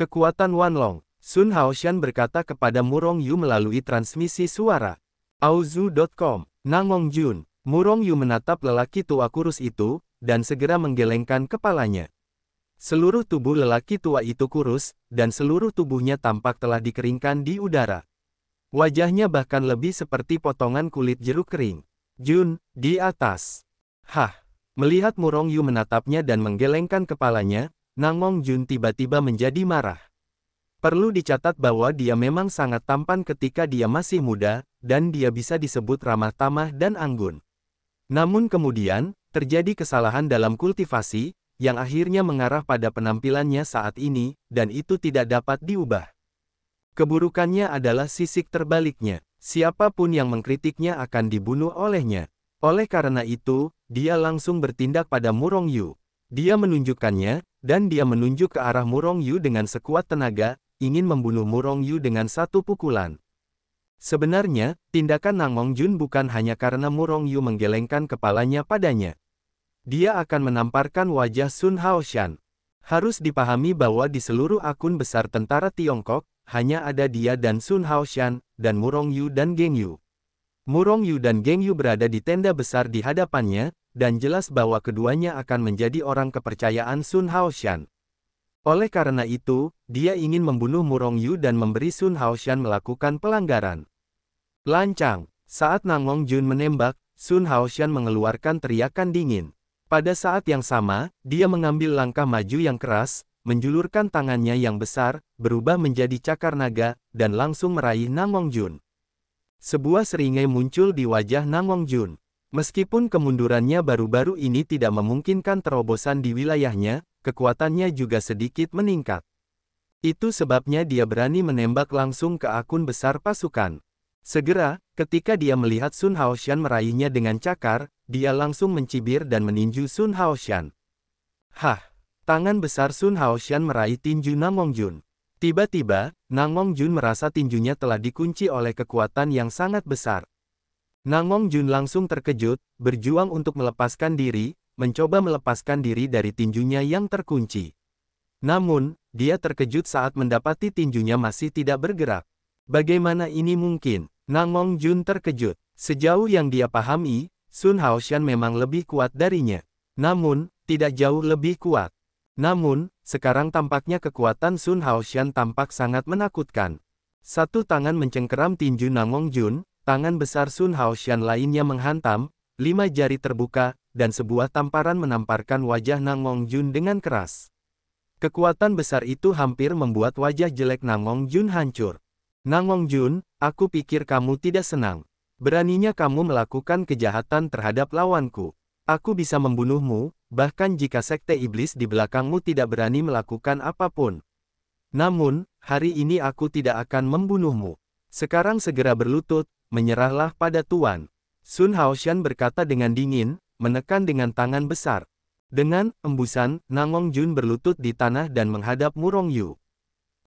Kekuatan Wanlong, Sun Haoshan berkata kepada Murong Yu melalui transmisi suara. Auzu.com, Nangong Jun. Murong Yu menatap lelaki tua kurus itu, dan segera menggelengkan kepalanya. Seluruh tubuh lelaki tua itu kurus, dan seluruh tubuhnya tampak telah dikeringkan di udara. Wajahnya bahkan lebih seperti potongan kulit jeruk kering. Jun, di atas. Hah. Melihat Murong Yu menatapnya dan menggelengkan kepalanya, Nangong Jun tiba-tiba menjadi marah. Perlu dicatat bahwa dia memang sangat tampan ketika dia masih muda, dan dia bisa disebut ramah tamah dan anggun. Namun kemudian, terjadi kesalahan dalam kultivasi, yang akhirnya mengarah pada penampilannya saat ini, dan itu tidak dapat diubah. Keburukannya adalah sisik terbaliknya. Siapapun yang mengkritiknya akan dibunuh olehnya. Oleh karena itu, dia langsung bertindak pada Murong Yu. Dia menunjukkannya, dan dia menunjuk ke arah Murong Yu dengan sekuat tenaga, ingin membunuh Murong Yu dengan satu pukulan. Sebenarnya, tindakan Nangong Jun bukan hanya karena Murong Yu menggelengkan kepalanya padanya. Dia akan menamparkan wajah Sun Haoshan. Harus dipahami bahwa di seluruh akun besar tentara Tiongkok, hanya ada dia dan Sun Haoshan, dan Murong Yu dan Geng Yu. Murong Yu dan Geng Yu berada di tenda besar di hadapannya, dan jelas bahwa keduanya akan menjadi orang kepercayaan Sun Haoshan. Oleh karena itu, dia ingin membunuh Murong Yu dan memberi Sun Haoshan melakukan pelanggaran. Lancang, saat Nangong Jun menembak, Sun Haoshan mengeluarkan teriakan dingin. Pada saat yang sama, dia mengambil langkah maju yang keras, menjulurkan tangannya yang besar, berubah menjadi cakar naga, dan langsung meraih Nangong Jun. Sebuah seringai muncul di wajah Nangong Jun. Meskipun kemundurannya baru-baru ini tidak memungkinkan terobosan di wilayahnya, kekuatannya juga sedikit meningkat. Itu sebabnya dia berani menembak langsung ke akun besar pasukan. Segera, ketika dia melihat Sun Haoshan meraihnya dengan cakar, dia langsung mencibir dan meninju Sun Haoshan. Hah! Tangan besar Sun Haoshan meraih tinju Nangong Jun. Tiba-tiba, Nangong Jun merasa tinjunya telah dikunci oleh kekuatan yang sangat besar. Nangong Jun langsung terkejut, berjuang untuk melepaskan diri, mencoba melepaskan diri dari tinjunya yang terkunci. Namun, dia terkejut saat mendapati tinjunya masih tidak bergerak. Bagaimana ini mungkin? Nangong Jun terkejut. Sejauh yang dia pahami, Sun Haoshan memang lebih kuat darinya. Namun, tidak jauh lebih kuat. Namun, sekarang tampaknya kekuatan Sun Haoshan tampak sangat menakutkan. Satu tangan mencengkeram tinju Nangong Jun, tangan besar Sun Haoshan lainnya menghantam, 5 jari terbuka, dan sebuah tamparan menamparkan wajah Nangong Jun dengan keras. Kekuatan besar itu hampir membuat wajah jelek Nangong Jun hancur. Nangong Jun, aku pikir kamu tidak senang. Beraninya kamu melakukan kejahatan terhadap lawanku. Aku bisa membunuhmu, bahkan jika Sekte Iblis di belakangmu tidak berani melakukan apapun. Namun, hari ini aku tidak akan membunuhmu. Sekarang segera berlutut, menyerahlah pada Tuan. Sun Haoshan berkata dengan dingin, menekan dengan tangan besar. Dengan embusan, Nangongjun berlutut di tanah dan menghadap Murongyu.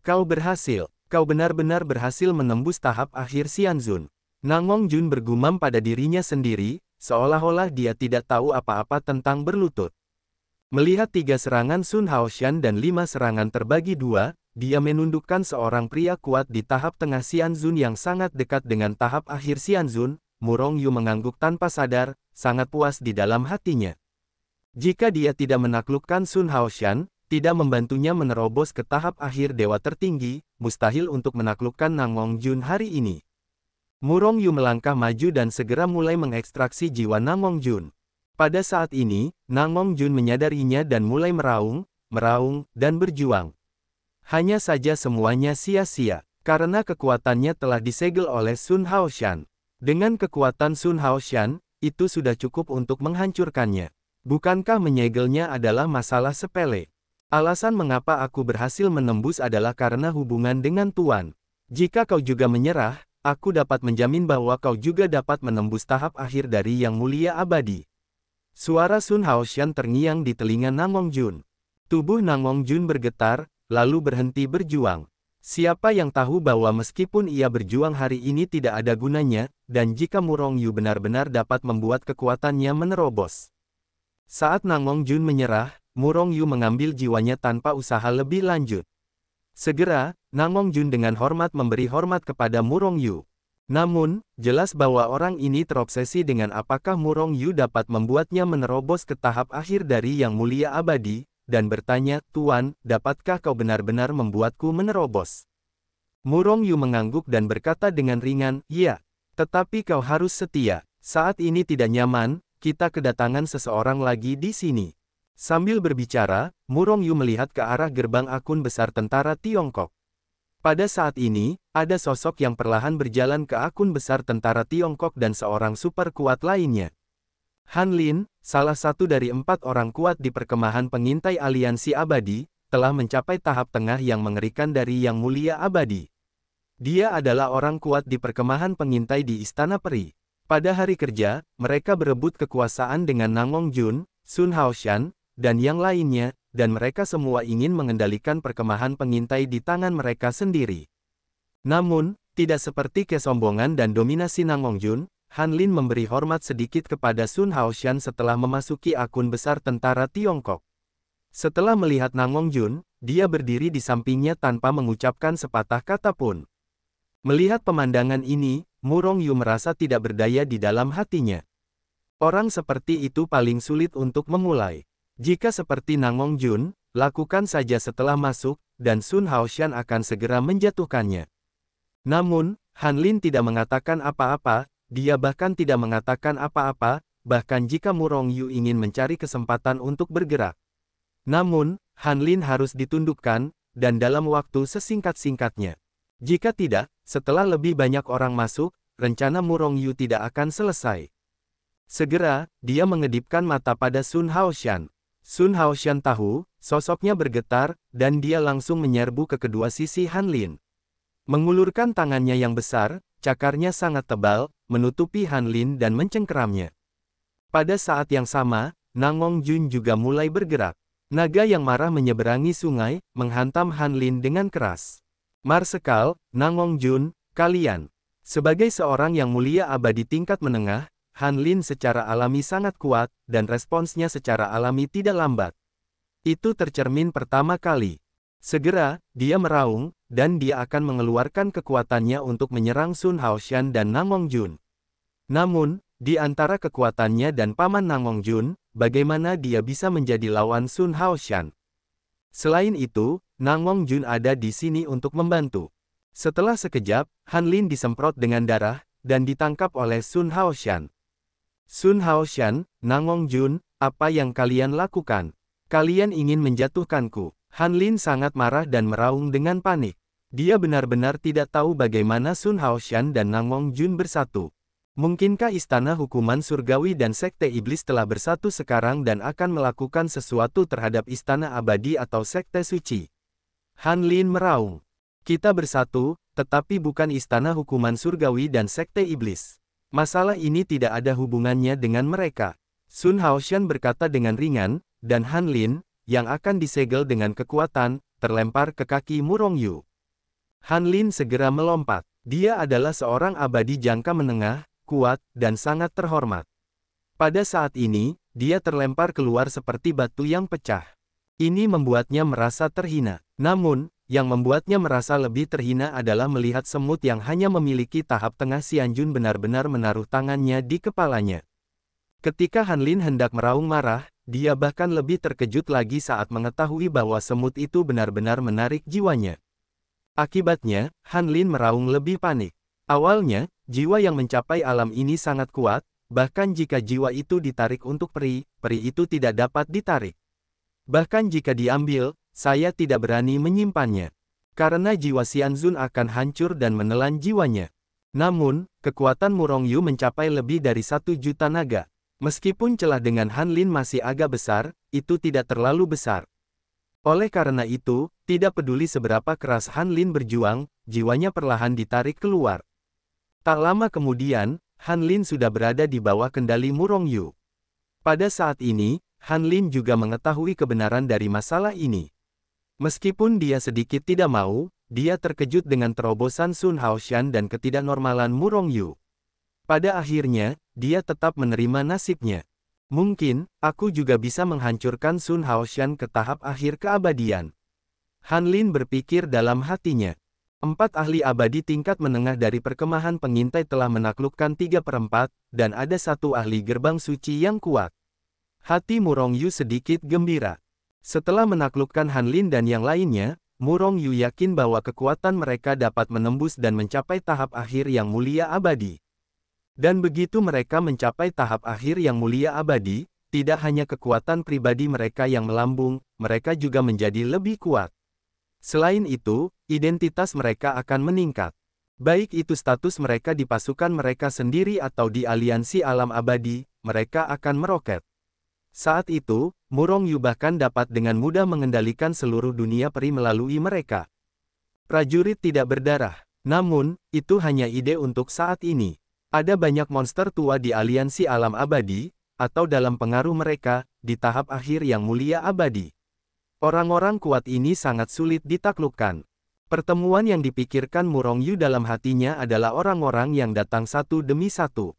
Kau berhasil. Kau benar-benar berhasil menembus tahap akhir Xianzun. Nangongjun bergumam pada dirinya sendiri, seolah-olah dia tidak tahu apa-apa tentang berlutut. Melihat 3 serangan Sun Haoshan dan 5 serangan terbagi 2, dia menundukkan seorang pria kuat di tahap tengah Xianzun yang sangat dekat dengan tahap akhir Xianzun. Murongyu mengangguk tanpa sadar, sangat puas di dalam hatinya. Jika dia tidak menaklukkan Sun Haoshan, tidak membantunya menerobos ke tahap akhir dewa tertinggi, mustahil untuk menaklukkan Nangongjun hari ini. Murongyu melangkah maju dan segera mulai mengekstraksi jiwa Nangongjun. Pada saat ini, Nangongjun menyadarinya dan mulai meraung, dan berjuang. Hanya saja semuanya sia-sia, karena kekuatannya telah disegel oleh Sun Haoshan. Dengan kekuatan Sun Haoshan, itu sudah cukup untuk menghancurkannya. Bukankah menyegelnya adalah masalah sepele? Alasan mengapa aku berhasil menembus adalah karena hubungan dengan Tuan. Jika kau juga menyerah, aku dapat menjamin bahwa kau juga dapat menembus tahap akhir dari Yang Mulia Abadi. Suara Sun Haoshan terngiang di telinga Nangongjun. Tubuh Nangongjun bergetar, lalu berhenti berjuang. Siapa yang tahu bahwa meskipun ia berjuang hari ini tidak ada gunanya, dan jika Murongyu benar-benar dapat membuat kekuatannya menerobos. Saat Nangongjun menyerah, Murongyu mengambil jiwanya tanpa usaha lebih lanjut. Segera, Nangongjun dengan hormat memberi hormat kepada Murongyu. Namun, jelas bahwa orang ini terobsesi dengan apakah Murongyu dapat membuatnya menerobos ke tahap akhir dari Yang Mulia Abadi, dan bertanya, Tuan, dapatkah kau benar-benar membuatku menerobos? Murongyu mengangguk dan berkata dengan ringan, ya, tetapi kau harus setia. Saat ini tidak nyaman, kita kedatangan seseorang lagi di sini. Sambil berbicara, Murongyu melihat ke arah gerbang akun besar tentara Tiongkok. Pada saat ini, ada sosok yang perlahan berjalan ke akun besar tentara Tiongkok dan seorang super kuat lainnya. Han Lin, salah satu dari 4 orang kuat di perkemahan pengintai aliansi abadi, telah mencapai tahap tengah yang mengerikan dari Yang Mulia Abadi. Dia adalah orang kuat di perkemahan pengintai di Istana Peri. Pada hari kerja, mereka berebut kekuasaan dengan Nangongjun, Sun Haoshan, dan yang lainnya, dan mereka semua ingin mengendalikan perkemahan pengintai di tangan mereka sendiri. Namun, tidak seperti kesombongan dan dominasi Nangongjun, Han Lin memberi hormat sedikit kepada Sun Haoshan setelah memasuki akun besar tentara Tiongkok. Setelah melihat Nangongjun, dia berdiri di sampingnya tanpa mengucapkan sepatah kata pun. Melihat pemandangan ini, Murongyu merasa tidak berdaya di dalam hatinya. Orang seperti itu paling sulit untuk memulai. Jika seperti Nangongjun, lakukan saja setelah masuk, dan Sun Haoshan akan segera menjatuhkannya. Namun, Han Lin tidak mengatakan apa-apa, dia bahkan tidak mengatakan apa-apa, bahkan jika Murongyu ingin mencari kesempatan untuk bergerak. Namun, Han Lin harus ditundukkan, dan dalam waktu sesingkat-singkatnya. Jika tidak, setelah lebih banyak orang masuk, rencana Murongyu tidak akan selesai. Segera, dia mengedipkan mata pada Sun Haoshan. Sun Haoshan tahu, sosoknya bergetar, dan dia langsung menyerbu ke kedua sisi Han Lin. Mengulurkan tangannya yang besar, cakarnya sangat tebal, menutupi Han Lin dan mencengkeramnya. Pada saat yang sama, Nangongjun juga mulai bergerak. Naga yang marah menyeberangi sungai, menghantam Han Lin dengan keras. Marsekal, Nangongjun, kalian. Sebagai seorang yang mulia abadi tingkat menengah, Han Lin secara alami sangat kuat, dan responsnya secara alami tidak lambat. Itu tercermin pertama kali. Segera, dia meraung, dan dia akan mengeluarkan kekuatannya untuk menyerang Sun Haoshan dan Nangongjun. Namun, di antara kekuatannya dan paman Nangongjun, bagaimana dia bisa menjadi lawan Sun Haoshan? Selain itu, Nangongjun ada di sini untuk membantu. Setelah sekejap, Han Lin disemprot dengan darah, dan ditangkap oleh Sun Haoshan. Sun Haoshan, Nangongjun, apa yang kalian lakukan? Kalian ingin menjatuhkanku. Han Lin sangat marah dan meraung dengan panik. Dia benar-benar tidak tahu bagaimana Sun Haoshan dan Nangongjun bersatu. Mungkinkah Istana Hukuman Surgawi dan Sekte Iblis telah bersatu sekarang dan akan melakukan sesuatu terhadap Istana Abadi atau Sekte Suci? Han Lin meraung. Kita bersatu, tetapi bukan Istana Hukuman Surgawi dan Sekte Iblis. Masalah ini tidak ada hubungannya dengan mereka. Sun Haoshan berkata dengan ringan, dan Han Lin, yang akan disegel dengan kekuatan, terlempar ke kaki Murong Yu. Han Lin segera melompat. Dia adalah seorang abadi jangka menengah, kuat, dan sangat terhormat. Pada saat ini, dia terlempar keluar seperti batu yang pecah. Ini membuatnya merasa terhina. Namun, yang membuatnya merasa lebih terhina adalah melihat semut yang hanya memiliki tahap tengah Xianjun benar-benar menaruh tangannya di kepalanya. Ketika Han Lin hendak meraung marah, dia bahkan lebih terkejut lagi saat mengetahui bahwa semut itu benar-benar menarik jiwanya. Akibatnya, Han Lin meraung lebih panik. Awalnya, jiwa yang mencapai alam ini sangat kuat, bahkan jika jiwa itu ditarik untuk peri itu tidak dapat ditarik. Bahkan jika diambil, saya tidak berani menyimpannya. Karena jiwa Xianjun akan hancur dan menelan jiwanya. Namun, kekuatan Murong Yu mencapai lebih dari 1 juta naga. Meskipun celah dengan Han Lin masih agak besar, itu tidak terlalu besar. Oleh karena itu, tidak peduli seberapa keras Han Lin berjuang, jiwanya perlahan ditarik keluar. Tak lama kemudian, Han Lin sudah berada di bawah kendali Murong Yu. Pada saat ini, Han Lin juga mengetahui kebenaran dari masalah ini. Meskipun dia sedikit tidak mau, dia terkejut dengan terobosan Sun Haoshan dan ketidaknormalan Murong Yu. Pada akhirnya, dia tetap menerima nasibnya. Mungkin, aku juga bisa menghancurkan Sun Haoshan ke tahap akhir keabadian. Han Lin berpikir dalam hatinya. 4 ahli abadi tingkat menengah dari perkemahan pengintai telah menaklukkan 3/4, dan ada 1 ahli gerbang suci yang kuat. Hati Murong Yu sedikit gembira. Setelah menaklukkan Han Lin dan yang lainnya, Murong Yu yakin bahwa kekuatan mereka dapat menembus dan mencapai tahap akhir yang mulia abadi. Dan begitu mereka mencapai tahap akhir yang mulia abadi, tidak hanya kekuatan pribadi mereka yang melambung, mereka juga menjadi lebih kuat. Selain itu, identitas mereka akan meningkat. Baik itu status mereka di pasukan mereka sendiri atau di aliansi alam abadi, mereka akan meroket. Saat itu, Murong Yu bahkan dapat dengan mudah mengendalikan seluruh dunia peri melalui mereka. Prajurit tidak berdarah. Namun, itu hanya ide untuk saat ini. Ada banyak monster tua di aliansi alam abadi, atau dalam pengaruh mereka, di tahap akhir yang mulia abadi. Orang-orang kuat ini sangat sulit ditaklukkan. Pertemuan yang dipikirkan Murong Yu dalam hatinya adalah orang-orang yang datang satu demi satu.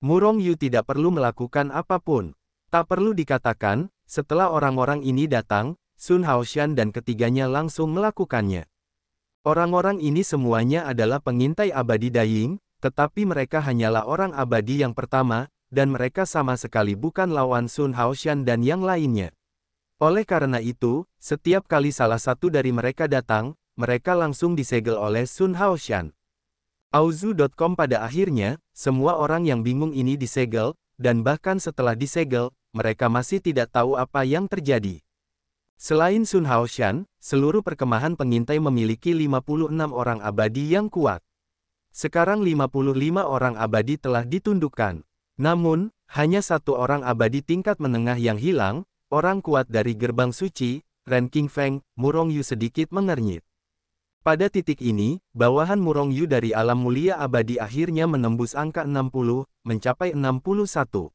Murong Yu tidak perlu melakukan apapun. Tak perlu dikatakan, setelah orang-orang ini datang, Sun Haoshan dan ketiganya langsung melakukannya. Orang-orang ini semuanya adalah pengintai abadi Daying, tetapi mereka hanyalah orang abadi yang pertama, dan mereka sama sekali bukan lawan Sun Haoshan dan yang lainnya. Oleh karena itu, setiap kali salah satu dari mereka datang, mereka langsung disegel oleh Sun Haoshan. Auzu.com pada akhirnya, semua orang yang bingung ini disegel, dan bahkan setelah disegel, mereka masih tidak tahu apa yang terjadi. Selain Sun Haoshan, seluruh perkemahan pengintai memiliki 56 orang abadi yang kuat. Sekarang 55 orang abadi telah ditundukkan. Namun, hanya 1 orang abadi tingkat menengah yang hilang, orang kuat dari gerbang suci, Ren Qingfeng. Murong Yu sedikit mengernyit. Pada titik ini, bawahan Murong Yu dari alam mulia abadi akhirnya menembus angka 60, mencapai 61.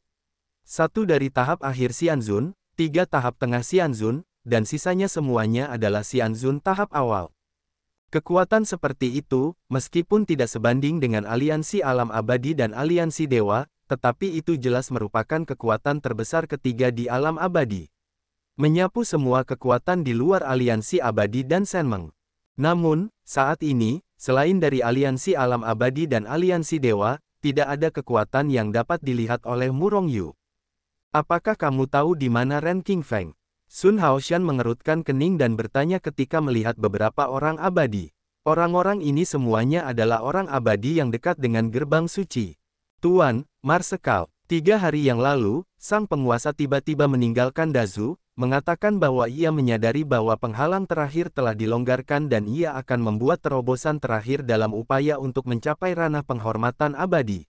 1 dari tahap akhir Xianjun, 3 tahap tengah Xianjun, dan sisanya semuanya adalah Xianjun tahap awal. Kekuatan seperti itu, meskipun tidak sebanding dengan aliansi alam abadi dan aliansi dewa, tetapi itu jelas merupakan kekuatan terbesar ketiga di alam abadi. Menyapu semua kekuatan di luar aliansi abadi dan Shenmeng. Namun, saat ini, selain dari aliansi alam abadi dan aliansi dewa, tidak ada kekuatan yang dapat dilihat oleh Murong Yu. Apakah kamu tahu di mana Ren Qingfeng? Sun Haoshan mengerutkan kening dan bertanya ketika melihat beberapa orang abadi. Orang-orang ini semuanya adalah orang abadi yang dekat dengan gerbang suci. Tuan, Marsekal, 3 hari yang lalu, sang penguasa tiba-tiba meninggalkan Dazu, mengatakan bahwa ia menyadari bahwa penghalang terakhir telah dilonggarkan dan ia akan membuat terobosan terakhir dalam upaya untuk mencapai ranah penghormatan abadi.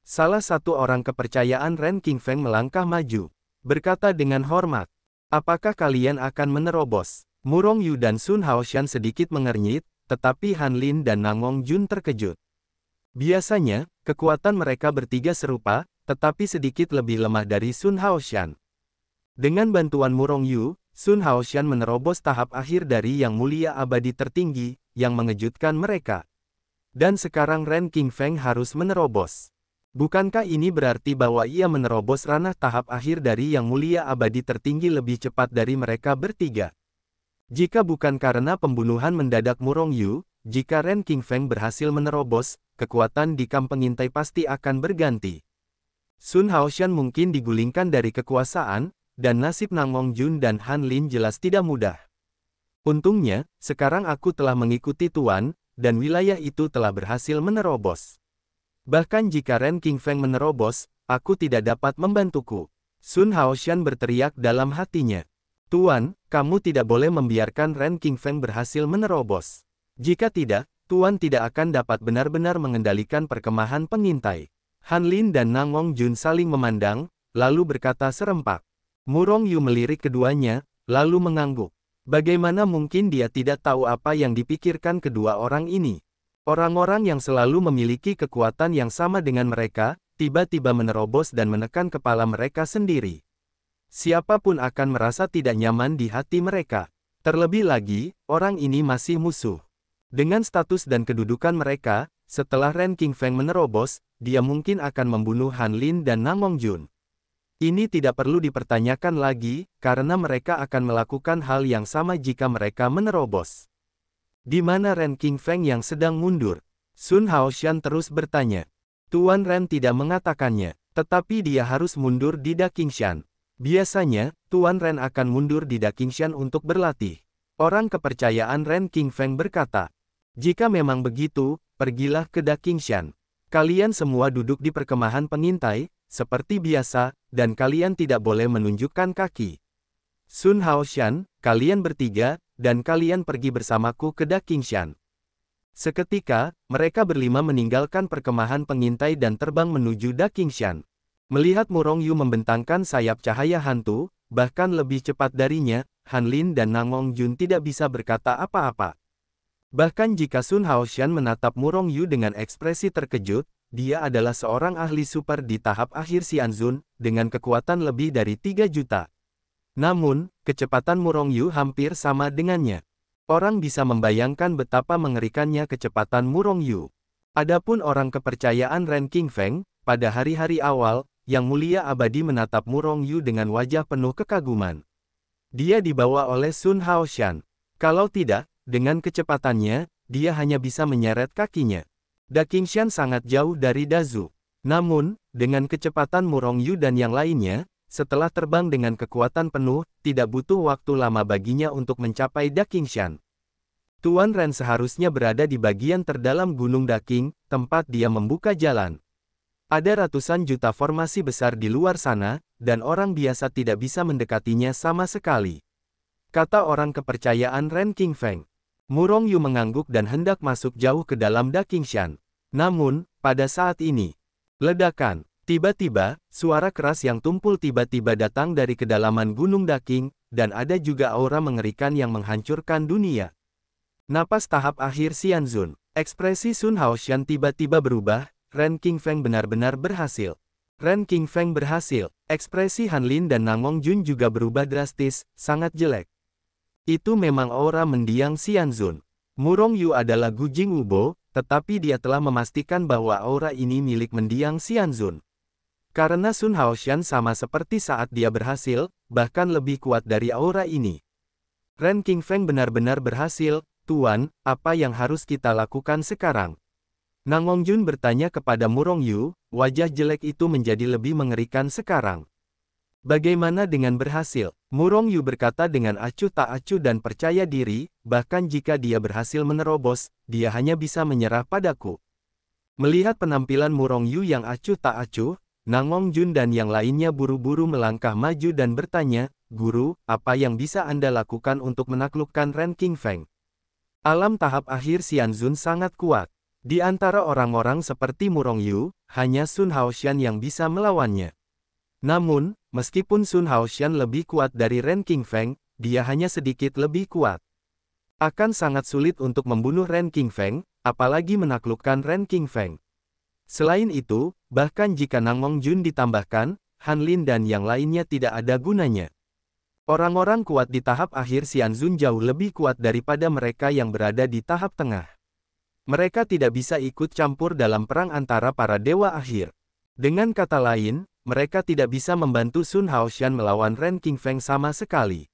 Salah satu orang kepercayaan Ren Qingfeng melangkah maju. Berkata dengan hormat, apakah kalian akan menerobos? Murong Yu dan Sun Haoshan sedikit mengernyit, tetapi Han Lin dan Nangong Jun terkejut. Biasanya, kekuatan mereka bertiga serupa, tetapi sedikit lebih lemah dari Sun Haoshan. Dengan bantuan Murong Yu, Sun Haoshan menerobos tahap akhir dari Yang Mulia Abadi tertinggi, yang mengejutkan mereka. Dan sekarang Ren Qingfeng harus menerobos. Bukankah ini berarti bahwa ia menerobos ranah tahap akhir dari Yang Mulia Abadi tertinggi lebih cepat dari mereka bertiga? Jika bukan karena pembunuhan mendadak Murong Yu, jika Ren Qingfeng berhasil menerobos, kekuatan di kamp pengintai pasti akan berganti. Sun Haoshan mungkin digulingkan dari kekuasaan, dan nasib Nangong Jun dan Han Lin jelas tidak mudah. Untungnya, sekarang aku telah mengikuti Tuan, dan wilayah itu telah berhasil menerobos. Bahkan jika Ren Qingfeng menerobos, aku tidak dapat membantuku. Sun Haoshan berteriak dalam hatinya. Tuan, kamu tidak boleh membiarkan Ren Qingfeng berhasil menerobos. Jika tidak, Tuan tidak akan dapat benar-benar mengendalikan perkemahan pengintai. Han Lin dan Nangong Jun saling memandang, lalu berkata serempak. Murong Yu melirik keduanya, lalu mengangguk. Bagaimana mungkin dia tidak tahu apa yang dipikirkan kedua orang ini? Orang-orang yang selalu memiliki kekuatan yang sama dengan mereka, tiba-tiba menerobos dan menekan kepala mereka sendiri. Siapapun akan merasa tidak nyaman di hati mereka. Terlebih lagi, orang ini masih musuh. Dengan status dan kedudukan mereka, setelah Ren Qingfeng menerobos, dia mungkin akan membunuh Han Lin dan Nangong Jun. Ini tidak perlu dipertanyakan lagi, karena mereka akan melakukan hal yang sama jika mereka menerobos. Di mana Ren Qingfeng yang sedang mundur? Sun Haoshan terus bertanya. Tuan Ren tidak mengatakannya, tetapi dia harus mundur di Daqingshan. Biasanya, Tuan Ren akan mundur di Daqingshan untuk berlatih. Orang kepercayaan Ren Qingfeng berkata, jika memang begitu, pergilah ke Daqingshan. Kalian semua duduk di perkemahan pengintai, seperti biasa, dan kalian tidak boleh menunjukkan kaki. Sun Haoshan, kalian bertiga, dan kalian pergi bersamaku ke Daqingshan. Seketika, mereka berlima meninggalkan perkemahan pengintai dan terbang menuju Daqingshan. Melihat Murong Yu membentangkan sayap cahaya hantu, bahkan lebih cepat darinya, Han Lin dan Nangong Jun tidak bisa berkata apa-apa. Bahkan jika Sun Haoshan menatap Murong Yu dengan ekspresi terkejut, dia adalah seorang ahli super di tahap akhir Xianzun, dengan kekuatan lebih dari 3 juta. Namun, kecepatan Murong Yu hampir sama dengannya. Orang bisa membayangkan betapa mengerikannya kecepatan Murong Yu. Adapun orang kepercayaan Ren Qingfeng, pada hari-hari awal, Yang Mulia Abadi menatap Murong Yu dengan wajah penuh kekaguman. Dia dibawa oleh Sun Haoshan. Kalau tidak, dengan kecepatannya, dia hanya bisa menyeret kakinya. Daqingshan sangat jauh dari Dazu. Namun, dengan kecepatan Murong Yu dan yang lainnya, setelah terbang dengan kekuatan penuh, tidak butuh waktu lama baginya untuk mencapai Daqingshan. Tuan Ren seharusnya berada di bagian terdalam Gunung Daqing, tempat dia membuka jalan. Ada ratusan juta formasi besar di luar sana, dan orang biasa tidak bisa mendekatinya sama sekali. Kata orang kepercayaan Ren Qingfeng. Murong Yu mengangguk dan hendak masuk jauh ke dalam Daqingshan. Namun, pada saat ini, ledakan. Tiba-tiba, suara keras yang tumpul tiba-tiba datang dari kedalaman Gunung Daqing, dan ada juga aura mengerikan yang menghancurkan dunia. Napas tahap akhir Xianzun. Ekspresi Sun Haoshan tiba-tiba berubah, Ren Qingfeng benar-benar berhasil. Ren Qingfeng berhasil. Ekspresi Han Lin dan Nangong Jun juga berubah drastis, sangat jelek. Itu memang aura mendiang Xianzun. Murong Yu adalah Gujing Wubo, tetapi dia telah memastikan bahwa aura ini milik mendiang Xianzun. Karena Sun Haoshan sama seperti saat dia berhasil, bahkan lebih kuat dari aura ini. Ren Qingfeng benar-benar berhasil, Tuan, apa yang harus kita lakukan sekarang? Nangong Jun bertanya kepada Murong Yu, wajah jelek itu menjadi lebih mengerikan sekarang. Bagaimana dengan berhasil? Murong Yu berkata dengan acuh tak acuh dan percaya diri, bahkan jika dia berhasil menerobos, dia hanya bisa menyerah padaku. Melihat penampilan Murong Yu yang acuh tak acuh, Nangong Jun dan yang lainnya buru-buru melangkah maju dan bertanya, Guru, apa yang bisa Anda lakukan untuk menaklukkan Ren Qingfeng? Alam tahap akhir Xianzun sangat kuat. Di antara orang-orang seperti Murong Yu, hanya Sun Haoshan yang bisa melawannya. Namun, meskipun Sun Haoshan lebih kuat dari Ren Qingfeng, dia hanya sedikit lebih kuat. Akan sangat sulit untuk membunuh Ren Qingfeng, apalagi menaklukkan Ren Qingfeng. Selain itu, bahkan jika Nang Mongjun ditambahkan, Han Lin dan yang lainnya tidak ada gunanya. Orang-orang kuat di tahap akhir Xianzun jauh lebih kuat daripada mereka yang berada di tahap tengah. Mereka tidak bisa ikut campur dalam perang antara para dewa akhir. Dengan kata lain, mereka tidak bisa membantu Sun Haoshan melawan Ren Qingfeng sama sekali.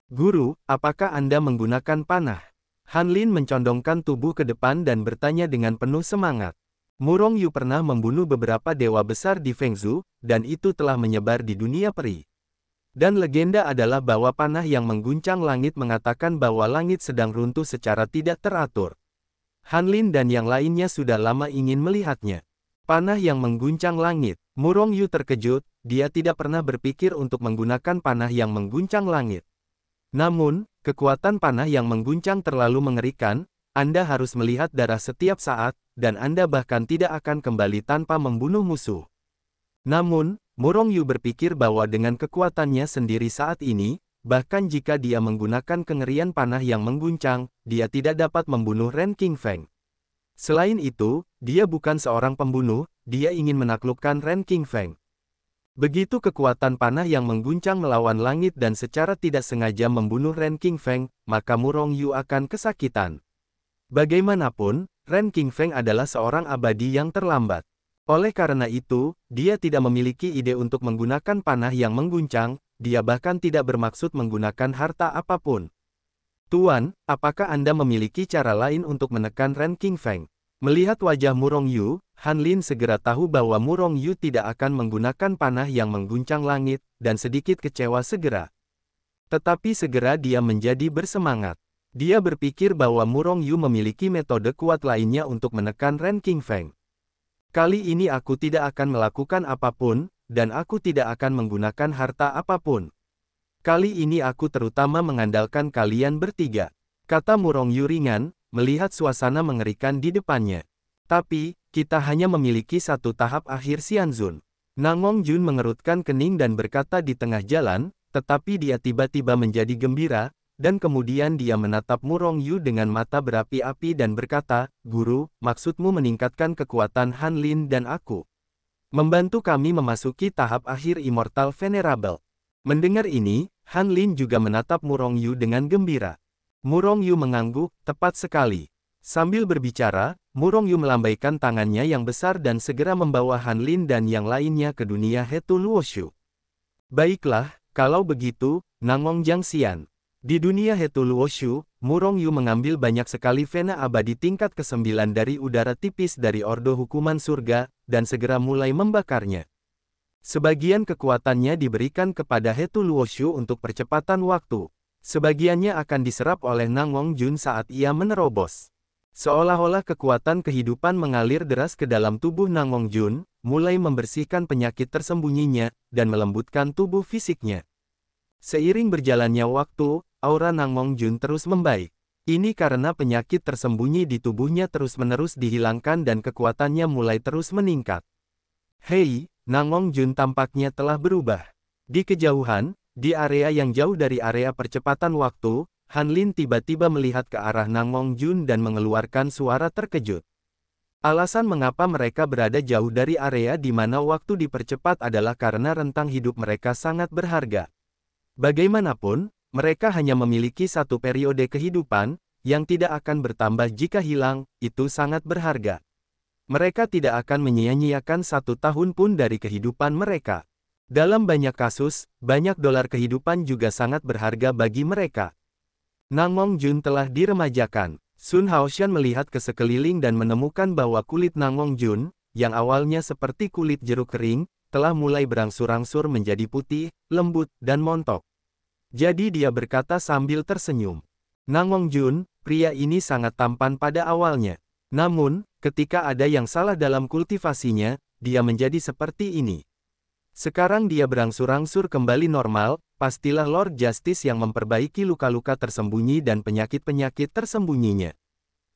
Guru, apakah Anda menggunakan panah? Han Lin mencondongkan tubuh ke depan dan bertanya dengan penuh semangat. Murong Yu pernah membunuh beberapa dewa besar di Fengzhou, dan itu telah menyebar di dunia peri. Dan legenda adalah bahwa panah yang mengguncang langit mengatakan bahwa langit sedang runtuh secara tidak teratur. Han Lin dan yang lainnya sudah lama ingin melihatnya. Panah yang mengguncang langit. Murong Yu terkejut, dia tidak pernah berpikir untuk menggunakan panah yang mengguncang langit. Namun, kekuatan panah yang mengguncang terlalu mengerikan, Anda harus melihat darah setiap saat, dan Anda bahkan tidak akan kembali tanpa membunuh musuh. Namun, Murong Yu berpikir bahwa dengan kekuatannya sendiri saat ini, bahkan jika dia menggunakan kengerian panah yang mengguncang, dia tidak dapat membunuh Ren Qingfeng. Selain itu, dia bukan seorang pembunuh, dia ingin menaklukkan Ren Qingfeng. Begitu kekuatan panah yang mengguncang melawan langit dan secara tidak sengaja membunuh Ren Qingfeng, maka Murong Yu akan kesakitan. Bagaimanapun, Ren Qingfeng adalah seorang abadi yang terlambat. Oleh karena itu, dia tidak memiliki ide untuk menggunakan panah yang mengguncang, dia bahkan tidak bermaksud menggunakan harta apapun. Tuan, apakah Anda memiliki cara lain untuk menekan Ren Qingfeng? Melihat wajah Murong Yu, Han Lin segera tahu bahwa Murong Yu tidak akan menggunakan panah yang mengguncang langit, dan sedikit kecewa segera. Tetapi segera dia menjadi bersemangat. Dia berpikir bahwa Murong Yu memiliki metode kuat lainnya untuk menekan Ren Qingfeng. Kali ini aku tidak akan melakukan apapun, dan aku tidak akan menggunakan harta apapun. Kali ini aku terutama mengandalkan kalian bertiga, kata Murong Yu ringan, melihat suasana mengerikan di depannya. Tapi, kita hanya memiliki satu tahap akhir Xianzun. Nang Mongjun mengerutkan kening dan berkata di tengah jalan, tetapi dia tiba-tiba menjadi gembira, dan kemudian dia menatap Murong Yu dengan mata berapi-api dan berkata, Guru, maksudmu meningkatkan kekuatan Han Lin dan aku? Membantu kami memasuki tahap akhir Immortal Venerable. Mendengar ini, Han Lin juga menatap Murong Yu dengan gembira. Murong Yu mengangguk, tepat sekali. Sambil berbicara, Murong Yu melambaikan tangannya yang besar dan segera membawa Han Lin dan yang lainnya ke dunia Hetu Luoshu. Baiklah, kalau begitu, Nangong Jiangxian. Di dunia Hetu Luoshu, Murong Yu mengambil banyak sekali vena abadi tingkat ke-9 dari udara tipis dari Ordo Hukuman Surga, dan segera mulai membakarnya. Sebagian kekuatannya diberikan kepada Hetu Luoshu untuk percepatan waktu. Sebagiannya akan diserap oleh Nang Mongjun saat ia menerobos. Seolah-olah kekuatan kehidupan mengalir deras ke dalam tubuh Nang Mongjun, mulai membersihkan penyakit tersembunyinya, dan melembutkan tubuh fisiknya. Seiring berjalannya waktu, aura Nang Mongjun terus membaik. Ini karena penyakit tersembunyi di tubuhnya terus-menerus dihilangkan dan kekuatannya mulai terus meningkat. Hei, Nang Mongjun tampaknya telah berubah. Di kejauhan, di area yang jauh dari area percepatan waktu, Han Lin tiba-tiba melihat ke arah Nang Mongjun dan mengeluarkan suara terkejut. Alasan mengapa mereka berada jauh dari area di mana waktu dipercepat adalah karena rentang hidup mereka sangat berharga. Bagaimanapun, mereka hanya memiliki satu periode kehidupan, yang tidak akan bertambah jika hilang, itu sangat berharga. Mereka tidak akan menyia-nyiakan 1 tahun pun dari kehidupan mereka. Dalam banyak kasus, banyak dolar kehidupan juga sangat berharga bagi mereka. Nang Mongjun telah diremajakan. Sun Haoshan melihat ke sekeliling dan menemukan bahwa kulit Nang Mongjun, yang awalnya seperti kulit jeruk kering, telah mulai berangsur-angsur menjadi putih, lembut, dan montok. Jadi dia berkata sambil tersenyum. Nang Mongjun, pria ini sangat tampan pada awalnya. Namun, ketika ada yang salah dalam kultivasinya, dia menjadi seperti ini. Sekarang dia berangsur-angsur kembali normal, pastilah Lord Justice yang memperbaiki luka-luka tersembunyi dan penyakit-penyakit tersembunyinya.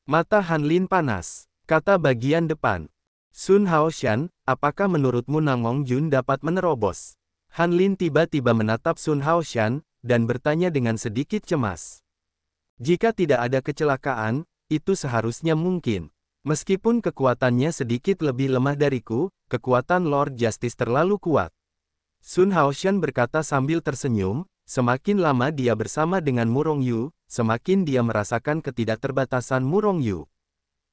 Mata Han Lin panas, kata bagian depan. Sun Haoshan, apakah menurutmu Nang Mongjun dapat menerobos? Han Lin tiba-tiba menatap Sun Haoshan, dan bertanya dengan sedikit cemas. Jika tidak ada kecelakaan, itu seharusnya mungkin. Meskipun kekuatannya sedikit lebih lemah dariku, kekuatan Lord Justice terlalu kuat. Sun Haoshan berkata sambil tersenyum, semakin lama dia bersama dengan Murong Yu, semakin dia merasakan ketidakterbatasan Murong Yu.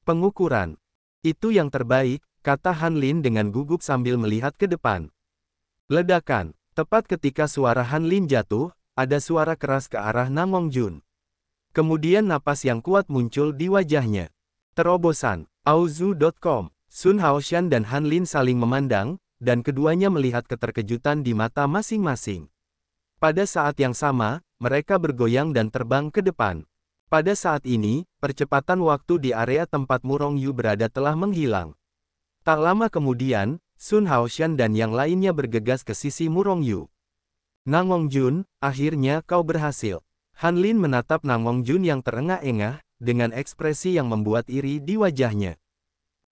Pengukuran. Itu yang terbaik, kata Han Lin dengan gugup sambil melihat ke depan. Ledakan. Tepat ketika suara Han Lin jatuh, ada suara keras ke arah Namong Jun. Kemudian napas yang kuat muncul di wajahnya. Terobosan. Auzu.com. Sun Haoshan dan Han Lin saling memandang, dan keduanya melihat keterkejutan di mata masing-masing. Pada saat yang sama, mereka bergoyang dan terbang ke depan. Pada saat ini, percepatan waktu di area tempat Murong Yu berada telah menghilang. Tak lama kemudian, Sun Haoshan dan yang lainnya bergegas ke sisi Murong Yu. Namong Jun, akhirnya kau berhasil. Han Lin menatap Namong Jun yang terengah-engah, dengan ekspresi yang membuat iri di wajahnya.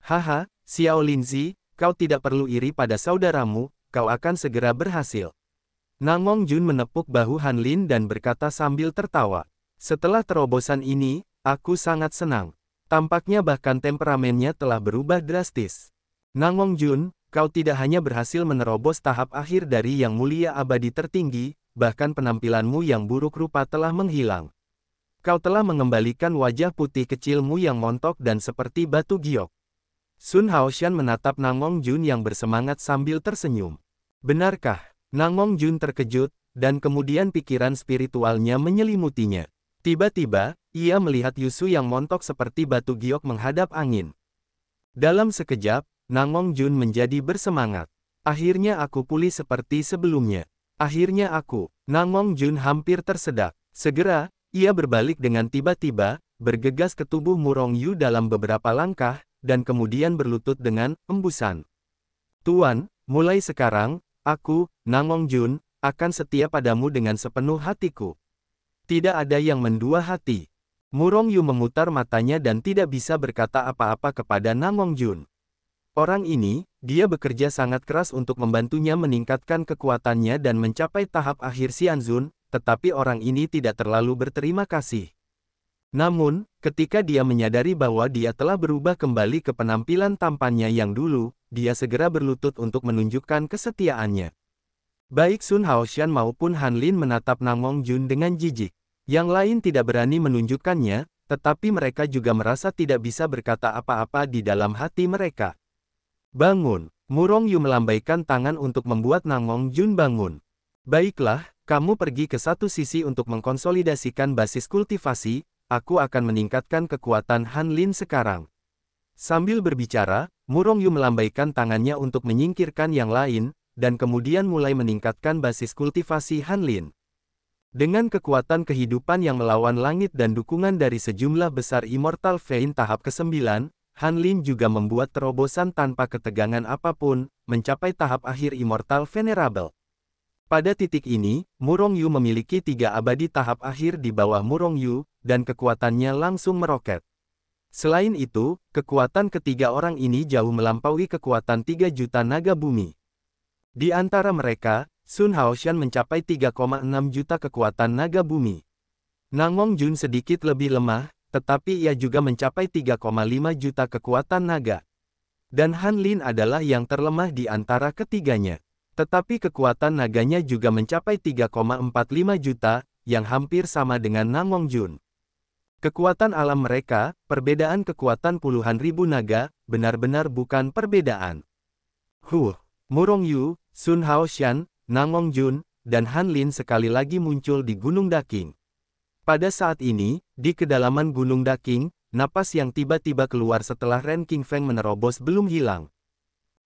Haha, Xiao Linzi, kau tidak perlu iri pada saudaramu, kau akan segera berhasil. Namong Jun menepuk bahu Han Lin dan berkata sambil tertawa. Setelah terobosan ini, aku sangat senang. Tampaknya bahkan temperamennya telah berubah drastis. Namong Jun, kau tidak hanya berhasil menerobos tahap akhir dari Yang Mulia Abadi Tertinggi, bahkan penampilanmu yang buruk rupa telah menghilang. Kau telah mengembalikan wajah putih kecilmu yang montok dan seperti batu giok. Sun Haoshan menatap Namong Jun yang bersemangat sambil tersenyum. Benarkah? Namong Jun terkejut, dan kemudian pikiran spiritualnya menyelimutinya. Tiba-tiba, ia melihat Yusu yang montok seperti batu giok menghadap angin. Dalam sekejap, Namong Jun menjadi bersemangat. Akhirnya aku pulih seperti sebelumnya. Akhirnya aku. Namong Jun hampir tersedak. Segera, ia berbalik dengan tiba-tiba, bergegas ke tubuh Murong Yu dalam beberapa langkah, dan kemudian berlutut dengan embusan. Tuan, mulai sekarang, aku, Namong Jun, akan setia padamu dengan sepenuh hatiku. Tidak ada yang mendua hati. Murong Yu memutar matanya dan tidak bisa berkata apa-apa kepada Namong Jun. Orang ini, dia bekerja sangat keras untuk membantunya meningkatkan kekuatannya dan mencapai tahap akhir Xianzun, tetapi orang ini tidak terlalu berterima kasih. Namun, ketika dia menyadari bahwa dia telah berubah kembali ke penampilan tampannya yang dulu, dia segera berlutut untuk menunjukkan kesetiaannya. Baik Sun Haoshan maupun Han Lin menatap Namong Jun dengan jijik. Yang lain tidak berani menunjukkannya, tetapi mereka juga merasa tidak bisa berkata apa-apa di dalam hati mereka. Bangun. Murong Yu melambaikan tangan untuk membuat Namong Jun bangun. Baiklah, kamu pergi ke satu sisi untuk mengkonsolidasikan basis kultivasi, aku akan meningkatkan kekuatan Han Lin sekarang. Sambil berbicara, Murong Yu melambaikan tangannya untuk menyingkirkan yang lain, dan kemudian mulai meningkatkan basis kultivasi Han Lin. Dengan kekuatan kehidupan yang melawan langit dan dukungan dari sejumlah besar Immortal Vein tahap ke-9, Han Lin juga membuat terobosan tanpa ketegangan apapun, mencapai tahap akhir Immortal Venerable. Pada titik ini, Murong Yu memiliki 3 abadi tahap akhir di bawah Murong Yu, dan kekuatannya langsung meroket. Selain itu, kekuatan ketiga orang ini jauh melampaui kekuatan 3 juta naga bumi. Di antara mereka, Sun Haoshan mencapai 3,6 juta kekuatan naga bumi. Namong Jun sedikit lebih lemah, tetapi ia juga mencapai 3,5 juta kekuatan naga. Dan Han Lin adalah yang terlemah di antara ketiganya. Tetapi kekuatan naganya juga mencapai 3,45 juta, yang hampir sama dengan Namong Jun. Kekuatan alam mereka, perbedaan kekuatan puluhan ribu naga, benar-benar bukan perbedaan. Murong Yu, Sun Haoshan, Namong Jun, dan Han Lin sekali lagi muncul di Gunung Daking. Pada saat ini, di kedalaman Gunung Daking, napas yang tiba-tiba keluar setelah Ren Qingfeng menerobos belum hilang.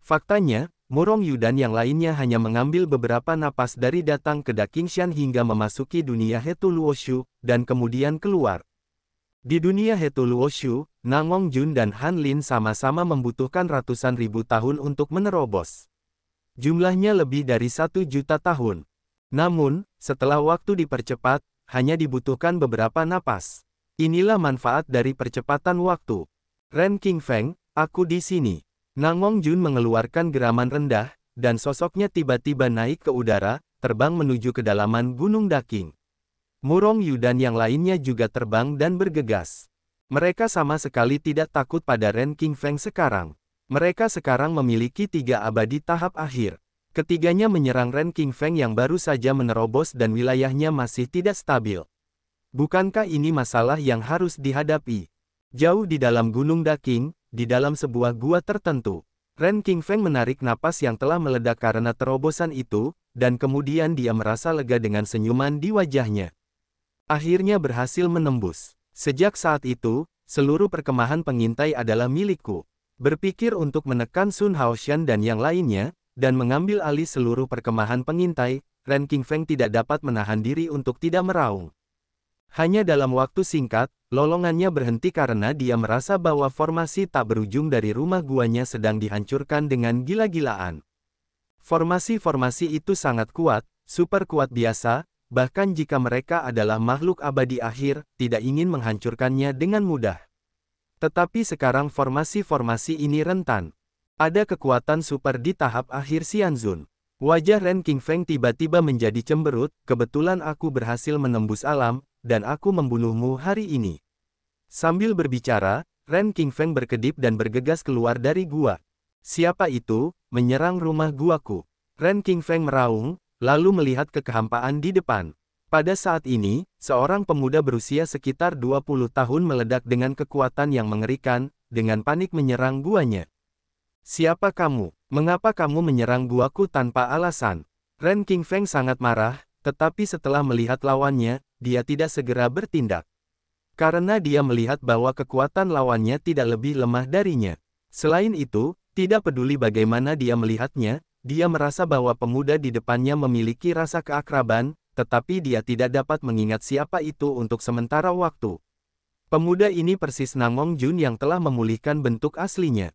Faktanya, Murong Yu dan yang lainnya hanya mengambil beberapa napas dari datang ke Dakingshan hingga memasuki dunia Hetu Luoshu, dan kemudian keluar. Di dunia Hetu Luoshu, Namong Jun dan Han Lin sama-sama membutuhkan ratusan ribu tahun untuk menerobos. Jumlahnya lebih dari 1 juta tahun. Namun, setelah waktu dipercepat, hanya dibutuhkan beberapa napas. Inilah manfaat dari percepatan waktu. Ren Qingfeng, aku di sini. Namong Jun mengeluarkan geraman rendah, dan sosoknya tiba-tiba naik ke udara, terbang menuju kedalaman Gunung Daking. Murong Yu dan yang lainnya juga terbang dan bergegas. Mereka sama sekali tidak takut pada Ren King Feng sekarang. Mereka sekarang memiliki 3 abadi tahap akhir. Ketiganya menyerang Ren King Feng yang baru saja menerobos dan wilayahnya masih tidak stabil. Bukankah ini masalah yang harus dihadapi? Jauh di dalam Gunung Daking, di dalam sebuah gua tertentu, Ren King Feng menarik napas yang telah meledak karena terobosan itu, dan kemudian dia merasa lega dengan senyuman di wajahnya. Akhirnya berhasil menembus. Sejak saat itu, seluruh perkemahan pengintai adalah milikku. Berpikir untuk menekan Sun Haoshan dan yang lainnya, dan mengambil alih seluruh perkemahan pengintai, Ren King Feng tidak dapat menahan diri untuk tidak meraung. Hanya dalam waktu singkat, lolongannya berhenti karena dia merasa bahwa formasi tak berujung dari rumah guanya sedang dihancurkan dengan gila-gilaan. Formasi-formasi itu sangat kuat, super kuat biasa, bahkan jika mereka adalah makhluk abadi akhir, tidak ingin menghancurkannya dengan mudah. Tetapi sekarang formasi-formasi ini rentan. Ada kekuatan super di tahap akhir Xianzun. Wajah Ren King Feng tiba-tiba menjadi cemberut, kebetulan aku berhasil menembus alam, dan aku membunuhmu hari ini. Sambil berbicara, Ren King Feng berkedip dan bergegas keluar dari gua. Siapa itu, menyerang rumah guaku? Ren King Feng meraung, lalu melihat ke kehampaan di depan. Pada saat ini, seorang pemuda berusia sekitar 20 tahun meledak dengan kekuatan yang mengerikan, dengan panik menyerang guanya. Siapa kamu? Mengapa kamu menyerang guaku tanpa alasan? Ren King Feng sangat marah, tetapi setelah melihat lawannya, dia tidak segera bertindak. Karena dia melihat bahwa kekuatan lawannya tidak lebih lemah darinya. Selain itu, tidak peduli bagaimana dia melihatnya, dia merasa bahwa pemuda di depannya memiliki rasa keakraban, tetapi dia tidak dapat mengingat siapa itu untuk sementara waktu. Pemuda ini persis Namong Jun yang telah memulihkan bentuk aslinya.